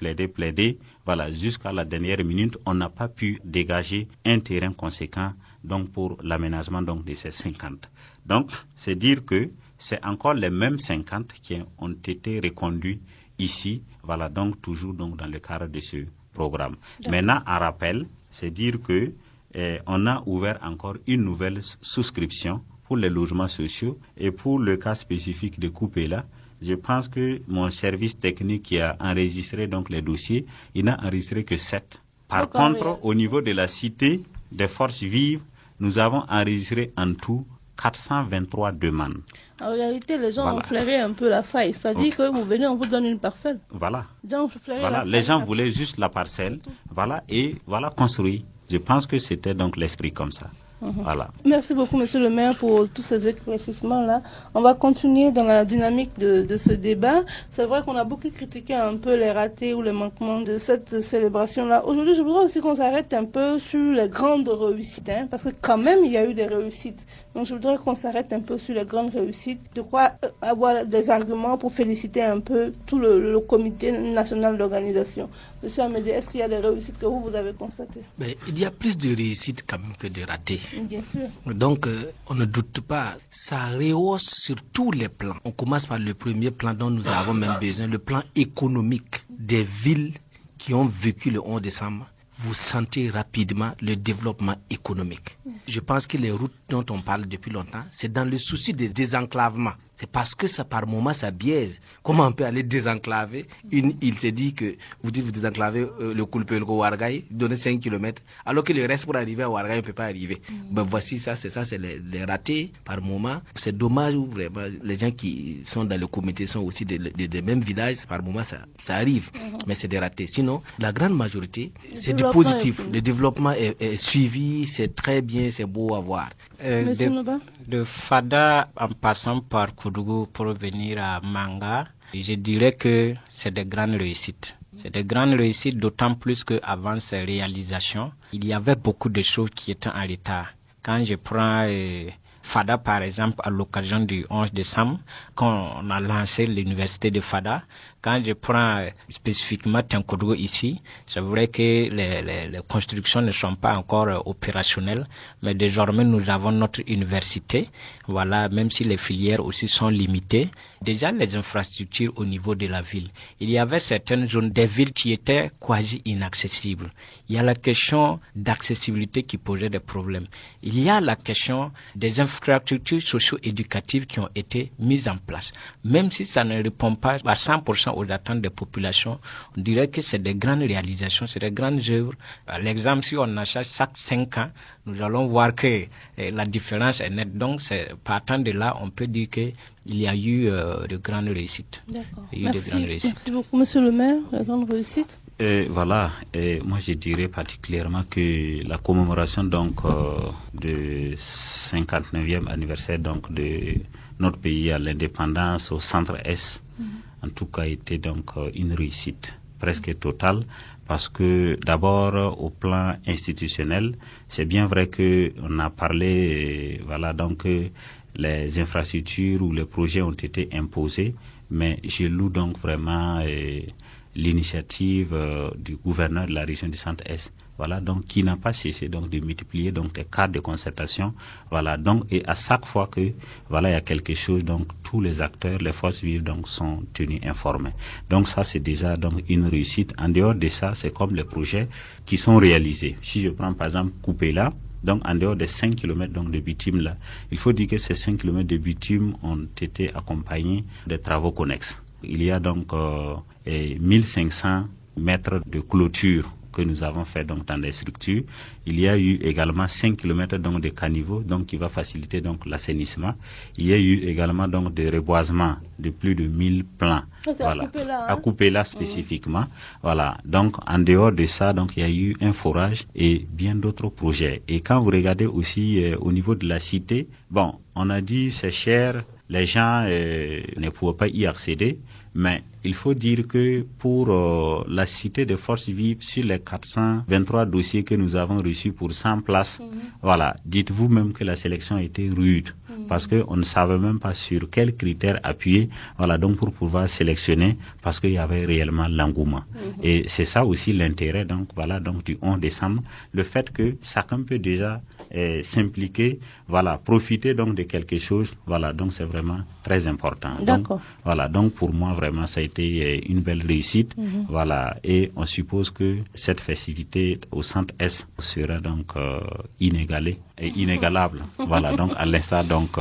voilà, jusqu'à la dernière minute, on n'a pas pu dégager un terrain conséquent donc pour l'aménagement donc de ces 50. Donc c'est dire que c'est encore les mêmes 50 qui ont été reconduits ici, voilà, donc toujours donc dans le cadre de ce programme. Maintenant, en rappel, c'est dire que on a ouvert encore une nouvelle souscription pour les logements sociaux et pour le cas spécifique de Coupéla. Je pense que mon service technique qui a enregistré donc les dossiers, il n'a enregistré que 7. Par contre, au niveau de la cité des forces vives, nous avons enregistré en tout 423 demandes. En réalité, les gens ont flairé un peu la faille. C'est-à-dire que vous venez, on vous donne une parcelle. Voilà. Voilà. Les gens voulaient juste la parcelle, voilà, et voilà, construire. Je pense que c'était donc l'esprit comme ça. Voilà. Merci beaucoup, monsieur le maire, pour tous ces éclaircissements-là. On va continuer dans la dynamique de ce débat. C'est vrai qu'on a beaucoup critiqué un peu les ratés ou les manquements de cette célébration-là. Aujourd'hui, je voudrais aussi qu'on s'arrête un peu sur les grandes réussites, hein, parce que quand même, il y a eu des réussites. Donc, je voudrais qu'on s'arrête un peu sur les grandes réussites, de quoi avoir des arguments pour féliciter un peu tout le comité national d'organisation. Monsieur Amédée, est-ce qu'il y a des réussites que vous avez constatées? Il y a plus de réussites quand même que de ratés. Bien sûr. Donc, on ne doute pas, ça rehausse sur tous les plans. On commence par le premier plan dont nous avons même besoin, le plan économique des villes qui ont vécu le 11 décembre. vous sentez rapidement le développement économique. Je pense que les routes dont on parle depuis longtemps, c'est dans le souci de désenclavement. C'est parce que ça, par moment, ça biaise. Comment on peut aller désenclaver une île? Se dit que vous dites vous désenclavez le Kulpelgo Ouarghaï, donnez 5 km, alors que le reste pour arriver à Ouarghaï, on ne peut pas arriver. Ben, voici ça, c'est les ratés par moment. C'est dommage où vraiment les gens qui sont dans le comité sont aussi des mêmes villages, par moment ça arrive, mais c'est des ratés. Sinon, la grande majorité, c'est du positif. Le développement est suivi, c'est très bien, c'est beau à voir. De Fada en passant par Koudougou pour venir à Manga, je dirais que c'est des grandes réussites. C'est des grandes réussites, d'autant plus qu'avant ces réalisations, il y avait beaucoup de choses qui étaient en retard. Quand je prends Fada par exemple, à l'occasion du 11 décembre, quand on a lancé l'université de Fada, quand je prends spécifiquement Tinkodougou ici, c'est vrai que les constructions ne sont pas encore opérationnelles, mais désormais nous avons notre université, voilà, même si les filières aussi sont limitées. Déjà les infrastructures au niveau de la ville, il y avait certaines zones des villes qui étaient quasi inaccessibles. Il y a la question d'accessibilité qui posait des problèmes. Il y a la question des infrastructures socio-éducatives qui ont été mises en place. Même si ça ne répond pas à 100% aux attentes des populations, on dirait que c'est des grandes réalisations, c'est des grandes œuvres. L'exemple, si on achète chaque 5 ans, nous allons voir que la différence est nette. Donc, partant de là, on peut dire qu'il y a eu de grandes réussites. D'accord. Merci beaucoup, monsieur le maire, la grande réussite. Voilà, moi je dirais particulièrement que la commémoration donc du 59e anniversaire donc de notre pays à l'indépendance au centre Est, en tout cas, a été donc une réussite presque totale, parce que d'abord au plan institutionnel, c'est bien vrai que on a parlé, voilà, donc les infrastructures ou les projets ont été imposés, mais je loue donc vraiment l'initiative du gouverneur de la région du Centre-Est, voilà, donc qui n'a pas cessé donc de multiplier donc des cadres de concertation, voilà, donc et à chaque fois que voilà il y a quelque chose, donc tous les acteurs, les forces vives donc sont tenus informés. Donc ça c'est déjà donc une réussite. En dehors de ça, c'est comme les projets qui sont réalisés. Si je prends par exemple Koupéla, donc en dehors des 5 km donc de bitume là, il faut dire que ces 5 km de bitume ont été accompagnés de travaux connexes. Il y a donc 1500 mètres de clôture que nous avons fait donc dans des structures. Il y a eu également 5 km donc de caniveaux donc qui va faciliter donc l'assainissement. Il y a eu également donc des reboisements de plus de 1000 plants. Voilà, à couper là spécifiquement. Voilà. Donc en dehors de ça, donc il y a eu un forage et bien d'autres projets. Et quand vous regardez aussi au niveau de la cité, bon, on a dit c'est cher, les gens ne pouvaient pas y accéder. Mais il faut dire que pour la cité des forces vives, sur les 423 dossiers que nous avons reçus pour 100 places, voilà, dites-vous même que la sélection a été rude, parce qu'on ne savait même pas sur quels critères appuyer, voilà, donc pour pouvoir sélectionner, parce qu'il y avait réellement l'engouement. Et c'est ça aussi l'intérêt, donc voilà, donc du 11 décembre, le fait que chacun peut déjà s'impliquer, voilà, profiter donc de quelque chose, voilà, donc c'est vraiment très important. Donc, voilà, donc pour moi vraiment ça a été une belle réussite, voilà, et on suppose que cette festivité au centre Est sera donc inégalée et inégalable, voilà, donc à l'instar donc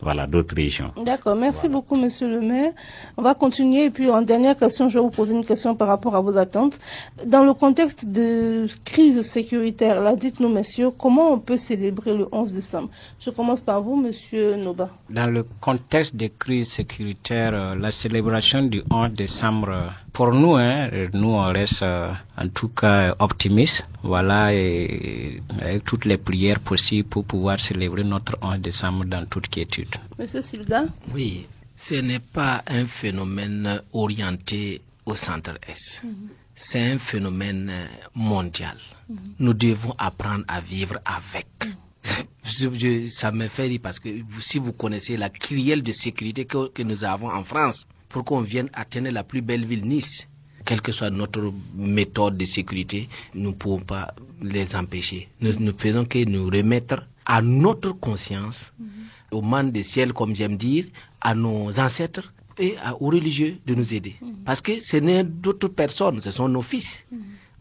voilà d'autres régions. D'accord, merci beaucoup monsieur le maire. On va continuer et puis en dernière question, je vais vous poser une question par rapport à vos attentes. Dans le contexte de crise sécuritaire, là, dites-nous messieurs, comment on peut célébrer le 11 décembre? Je commence par vous monsieur Noba. Dans le contexte de crise sécuritaire, la célébration du 11 décembre, pour nous, nous on reste en tout cas optimistes, voilà, et avec toutes les prières possibles pour pouvoir célébrer notre 11 décembre dans toute quiétude. Monsieur Silda? Oui, ce n'est pas un phénomène orienté au centre-est. C'est un phénomène mondial. Nous devons apprendre à vivre avec. Ça me fait rire parce que si vous connaissez la crielle de sécurité que nous avons en France, pour qu'on vienne atteindre la plus belle ville, Nice, quelle que soit notre méthode de sécurité, nous ne pouvons pas les empêcher. Nous ne faisons que nous remettre à notre conscience, au man des ciels, comme j'aime dire, à nos ancêtres et aux religieux de nous aider. Parce que ce n'est d'autres personnes, ce sont nos fils.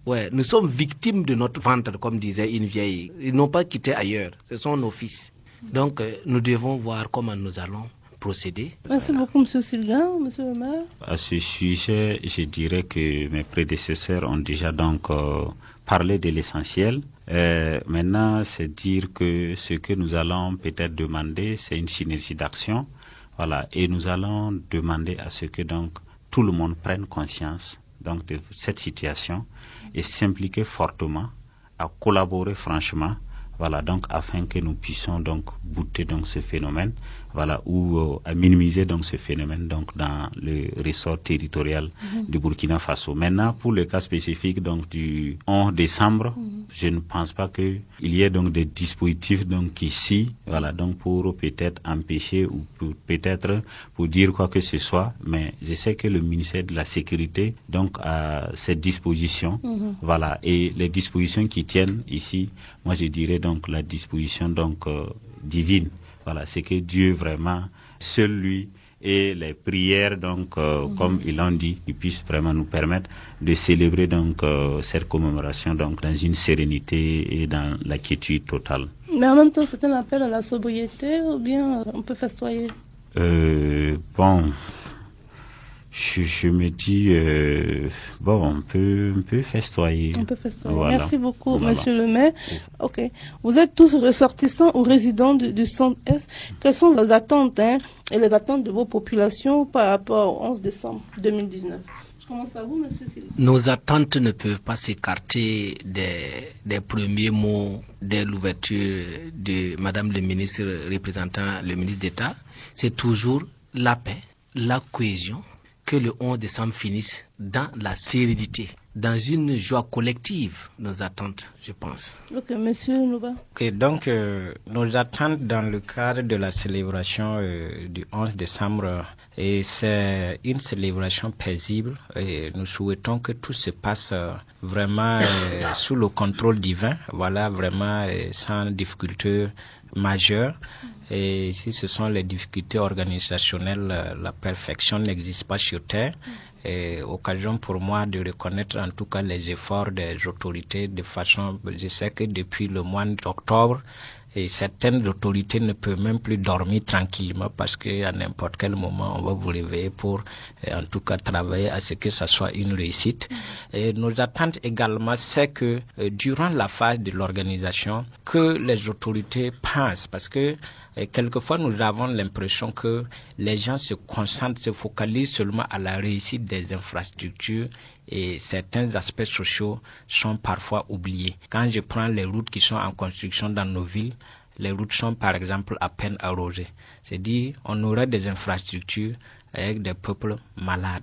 Ouais, nous sommes victimes de notre ventre, comme disait une vieille. Ils n'ont pas quitté ailleurs, ce sont nos fils. Donc, nous devons voir comment nous allons procéder. Merci beaucoup, M. Sylvain, M. le maire. À ce sujet, je dirais que mes prédécesseurs ont déjà donc parlé de l'essentiel. Maintenant, c'est dire que ce que nous allons peut-être demander, c'est une synergie d'action. Voilà, et nous allons demander à ce que donc tout le monde prenne conscience donc de cette situation et s'impliquer fortement, à collaborer franchement. Voilà, donc afin que nous puissions donc bouter donc ce phénomène, voilà, ou à minimiser donc ce phénomène donc dans le ressort territorial du Burkina Faso. Maintenant, pour le cas spécifique donc du 11 décembre, je ne pense pas que il y ait donc des dispositifs donc ici, voilà, donc pour peut-être empêcher ou peut-être pour dire quoi que ce soit, mais je sais que le ministère de la Sécurité donc a cette disposition, voilà, et les dispositions qui tiennent ici, moi je dirais donc la disposition donc divine. Voilà, c'est que Dieu vraiment, seul lui, et les prières donc comme ils l'ont dit, ils puissent vraiment nous permettre de célébrer donc cette commémoration donc dans une sérénité et dans la quiétude totale. Mais en même temps, c'est un appel à la sobriété ou bien on peut festoyer? Bon, je me dis, bon, on peut festoyer. On peut festoyer. Voilà. Merci beaucoup, Voilà. Monsieur le maire. Ok. Vous êtes tous ressortissants ou résidents du Centre-Est. Quelles sont les attentes et les attentes de vos populations par rapport au 11 décembre 2019? Je commence par vous, Monsieur Sylvain. Nos attentes ne peuvent pas s'écarter des premiers mots dès l'ouverture de Madame le ministre représentant le ministre d'État. C'est toujours la paix, la cohésion, que le 11 décembre finisse dans la sérénité, dans une joie collective, nos attentes, je pense. Ok, Monsieur Nouba. Ok, donc nos attentes dans le cadre de la célébration du 11 décembre, et c'est une célébration paisible et nous souhaitons que tout se passe vraiment sous le contrôle divin, voilà, vraiment sans difficulté majeure. Et si ce sont les difficultés organisationnelles, la perfection n'existe pas sur Terre. Et occasion pour moi de reconnaître en tout cas les efforts des autorités de façon, je sais que depuis le mois d'octobre, et certaines autorités ne peuvent même plus dormir tranquillement parce qu'à n'importe quel moment on va vous réveiller pour en tout cas travailler à ce que ça soit une réussite. Et nos attentes également, c'est que durant la phase de l'organisation, que les autorités pensent, parce que quelquefois nous avons l'impression que les gens se concentrent, se focalisent seulement à la réussite des infrastructures et certains aspects sociaux sont parfois oubliés. Quand je prends les routes qui sont en construction dans nos villes, les routes sont par exemple à peine arrosées. C'est-à-dire on aurait des infrastructures avec des peuples malades.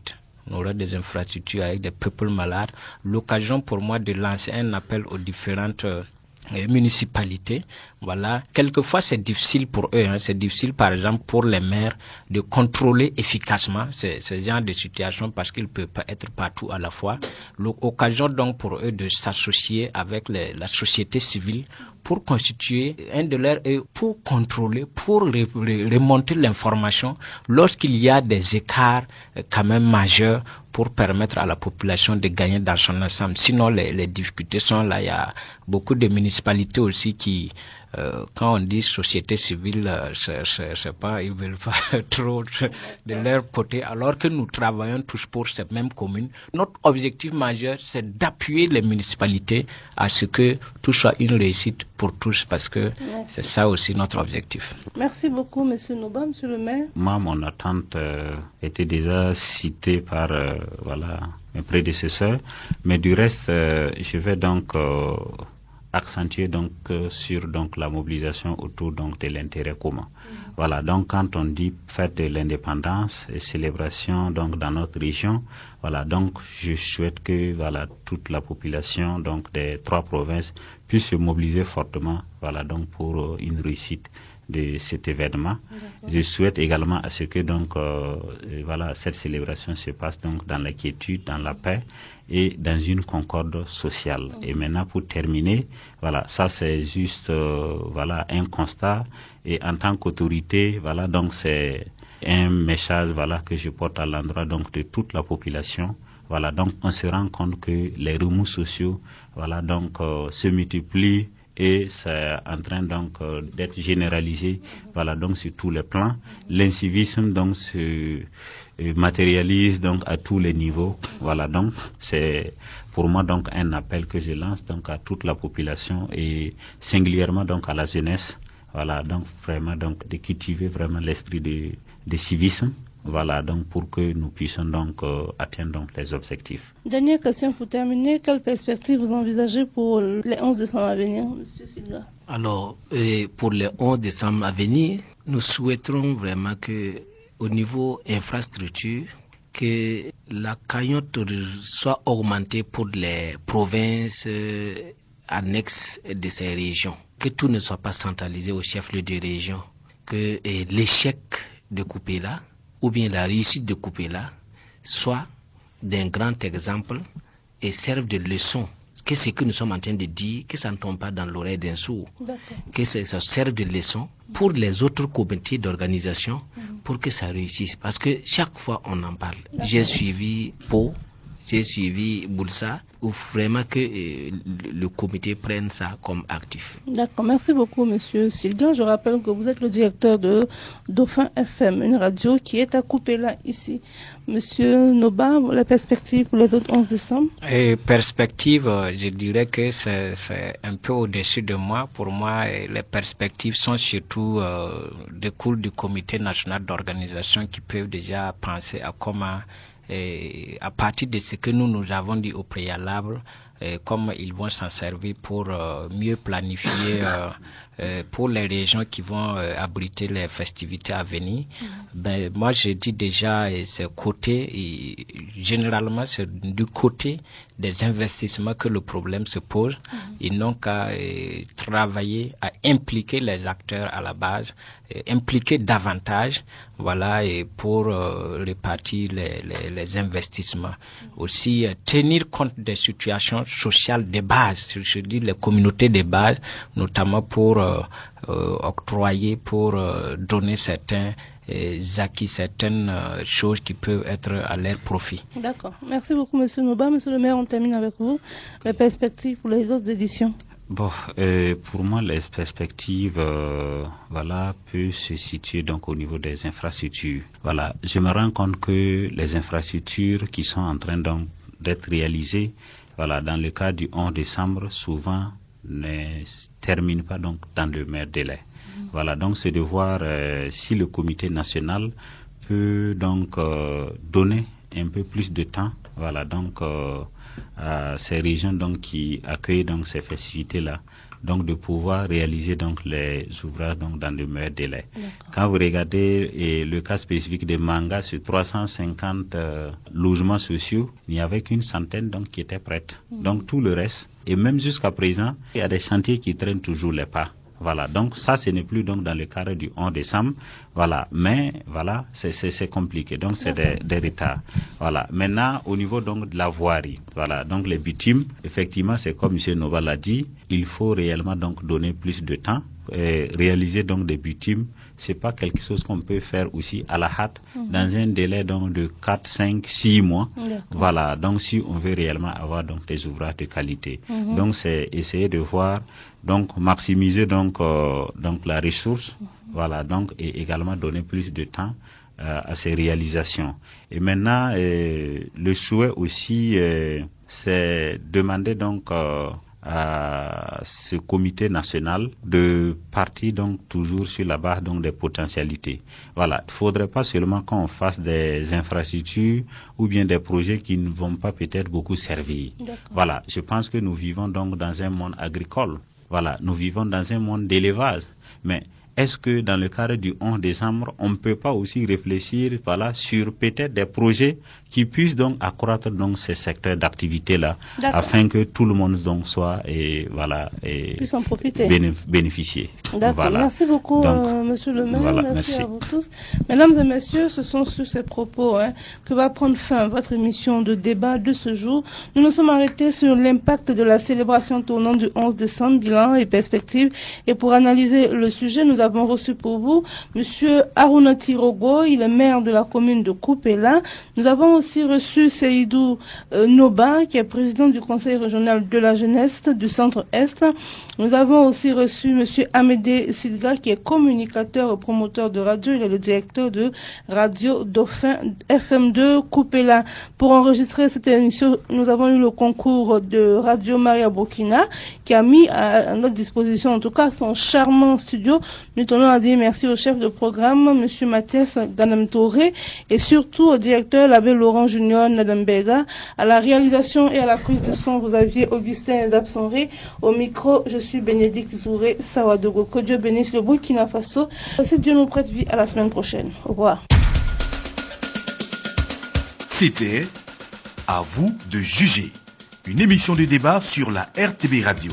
On aurait des infrastructures avec des peuples malades. L'occasion pour moi de lancer un appel aux différentes municipalités. Voilà. Quelquefois c'est difficile pour eux, c'est difficile par exemple pour les maires de contrôler efficacement ce genre de situation parce qu'ils ne peuvent pas être partout à la fois. L'occasion donc pour eux de s'associer avec la société civile pour constituer un de leurs pour contrôler, pour remonter l'information lorsqu'il y a des écarts quand même majeurs pour permettre à la population de gagner dans son ensemble. Sinon, les difficultés sont là. Il y a beaucoup de municipalités aussi qui, quand on dit société civile, c'est pas, ils veulent pas trop de leur côté, alors que nous travaillons tous pour cette même commune. Notre objectif majeur, c'est d'appuyer les municipalités à ce que tout soit une réussite pour tous, parce que c'est ça aussi notre objectif. Merci beaucoup, Monsieur Nouba, Monsieur le maire. Moi, mon attente était déjà citée par voilà, mes prédécesseurs, mais du reste, je vais donc accentuer donc sur donc la mobilisation autour donc de l'intérêt commun. Voilà, donc quand on dit fête de l'indépendance et célébration donc dans notre région, voilà, donc je souhaite que voilà toute la population donc des 3 provinces puisse se mobiliser fortement, voilà, donc pour une réussite de cet événement. Je souhaite également à ce que donc voilà cette célébration se passe donc dans la quiétude, dans la paix et dans une concorde sociale. Et maintenant pour terminer, voilà, ça c'est juste voilà un constat et en tant qu'autorité, voilà, donc c'est un message voilà que je porte à l'endroit donc de toute la population. voilà, donc on se rend compte que les remous sociaux, voilà, donc se multiplient et c'est en train donc d'être généralisé, voilà, donc sur tous les plans. L'incivisme donc se matérialise donc à tous les niveaux, voilà, donc c'est pour moi donc un appel que je lance donc à toute la population et singulièrement donc à la jeunesse, voilà, donc vraiment donc de cultiver vraiment l'esprit de civisme. Voilà, donc pour que nous puissions donc atteindre donc les objectifs. Dernière question pour terminer, quelle perspective vous envisagez pour les 11 décembre à venir, Monsieur Silva? Alors, pour les 11 décembre à venir, nous souhaiterons vraiment que, au niveau infrastructure, que la cagnotte soit augmentée pour les provinces annexes de ces régions, que tout ne soit pas centralisé au chef-lieu de région, que l'échec de Kupela ou bien la réussite de Kupela soit d'un grand exemple et serve de leçon. Que ce que nous sommes en train de dire, que ça ne tombe pas dans l'oreille d'un sourd, que ça serve de leçon pour les autres comités d'organisation pour que ça réussisse. Parce que chaque fois on en parle. J'ai suivi Pau, j'ai suivi Boulsa, où vraiment que le comité prenne ça comme actif. D'accord, merci beaucoup Monsieur Silga. Je rappelle que vous êtes le directeur de Dauphin FM, une radio qui est à Kupela ici. Monsieur Noba, la perspective pour les autres 11 décembre? Perspective, je dirais que c'est un peu au-dessus de moi. Pour moi, les perspectives sont surtout des cours du comité national d'organisation qui peuvent déjà penser à comment, à partir de ce que nous avons dit au préalable, comment ils vont s'en servir pour mieux planifier pour les régions qui vont abriter les festivités à venir. Ben, moi, je dis déjà, c'est côté, généralement, c'est du côté des investissements que le problème se pose. Ils n'ont qu'à travailler à impliquer les acteurs à la base, impliquer davantage, voilà, et pour répartir les investissements. Aussi, tenir compte des situations sociales de base, je dis les communautés de base, notamment pour octroyer, pour donner certains acquis, certaines choses qui peuvent être à leur profit. D'accord. Merci beaucoup, Monsieur Noba. Monsieur le maire, on termine avec vous. Les perspectives pour les autres éditions. Bon, pour moi, les perspectives, voilà, peuvent se situer donc au niveau des infrastructures. Voilà, je me rends compte que les infrastructures qui sont en train donc d'être réalisées, voilà, dans le cas du 11 décembre, souvent ne terminent pas donc dans le meilleur délai. Voilà, donc c'est de voir si le comité national peut donc donner un peu plus de temps, voilà, donc à ces régions donc qui accueillent donc ces festivités-là, donc de pouvoir réaliser donc les ouvrages donc dans le meilleur délai. Quand vous regardez le cas spécifique de Manga, sur 350 logements sociaux, il n'y avait qu'une centaine donc qui étaient prêtes. Donc tout le reste, et même jusqu'à présent, il y a des chantiers qui traînent toujours les pas. Voilà, donc ça, ce n'est plus donc dans le cadre du 11 décembre, voilà, mais voilà, c'est compliqué, donc c'est des retards. Voilà, maintenant, au niveau donc de la voirie, voilà, donc les bitumes, effectivement, c'est comme M. Nova l'a dit, il faut réellement donc donner plus de temps. Réaliser donc des bitumes, c'est pas quelque chose qu'on peut faire aussi à la hâte dans un délai donc de 4, 5, 6 mois. Voilà, donc si on veut réellement avoir donc des ouvrages de qualité. Donc c'est essayer de voir, donc maximiser donc la ressource, voilà, donc et également donner plus de temps à ces réalisations. Et maintenant le souhait aussi c'est demander donc à ce comité national de partir donc toujours sur la base donc des potentialités. Voilà, il faudrait pas seulement qu'on fasse des infrastructures ou bien des projets qui ne vont pas peut-être beaucoup servir. Voilà, je pense que nous vivons donc dans un monde agricole. Voilà, nous vivons dans un monde d'élevage. Mais est-ce que dans le cadre du 11 décembre, on ne peut pas aussi réfléchir, voilà, sur peut-être des projets qui puissent donc accroître donc ces secteurs d'activité-là, afin que tout le monde donc soit puisse en profiter, bénéficier. D'accord. Voilà. Merci beaucoup, Monsieur le maire. Voilà, merci à vous tous. Mesdames et messieurs, ce sont sur ces propos que va prendre fin votre émission de débat de ce jour. Nous nous sommes arrêtés sur l'impact de la célébration tournante du 11 décembre, bilan et perspectives. Et pour analyser le sujet, nous avons avons reçu pour vous Monsieur Aruna Tirogo, il est maire de la commune de Koupela. Nous avons aussi reçu Seydou Noba, qui est président du conseil régional de la jeunesse du centre-est. Nous avons aussi reçu Monsieur Amédée Silga, qui est communicateur et promoteur de radio. Il est le directeur de Radio Dauphin FM2 Koupela. Pour enregistrer cette émission, nous avons eu le concours de Radio Maria Burkina, qui a mis à notre disposition, en tout cas, son charmant studio. Nous tenons à dire merci au chef de programme, Monsieur Mathias Ganam Touré, et surtout au directeur, l'abbé Laurent Junior Nadambega. À la réalisation et à la prise de son, vous aviez Augustin Dabsonré. Au micro, je suis Bénédicte Zouré Sawadogo. Que Dieu bénisse le Burkina Faso. Si Dieu nous prête vie, à la semaine prochaine. Au revoir. C'était À vous de juger, une émission de débat sur la RTB Radio.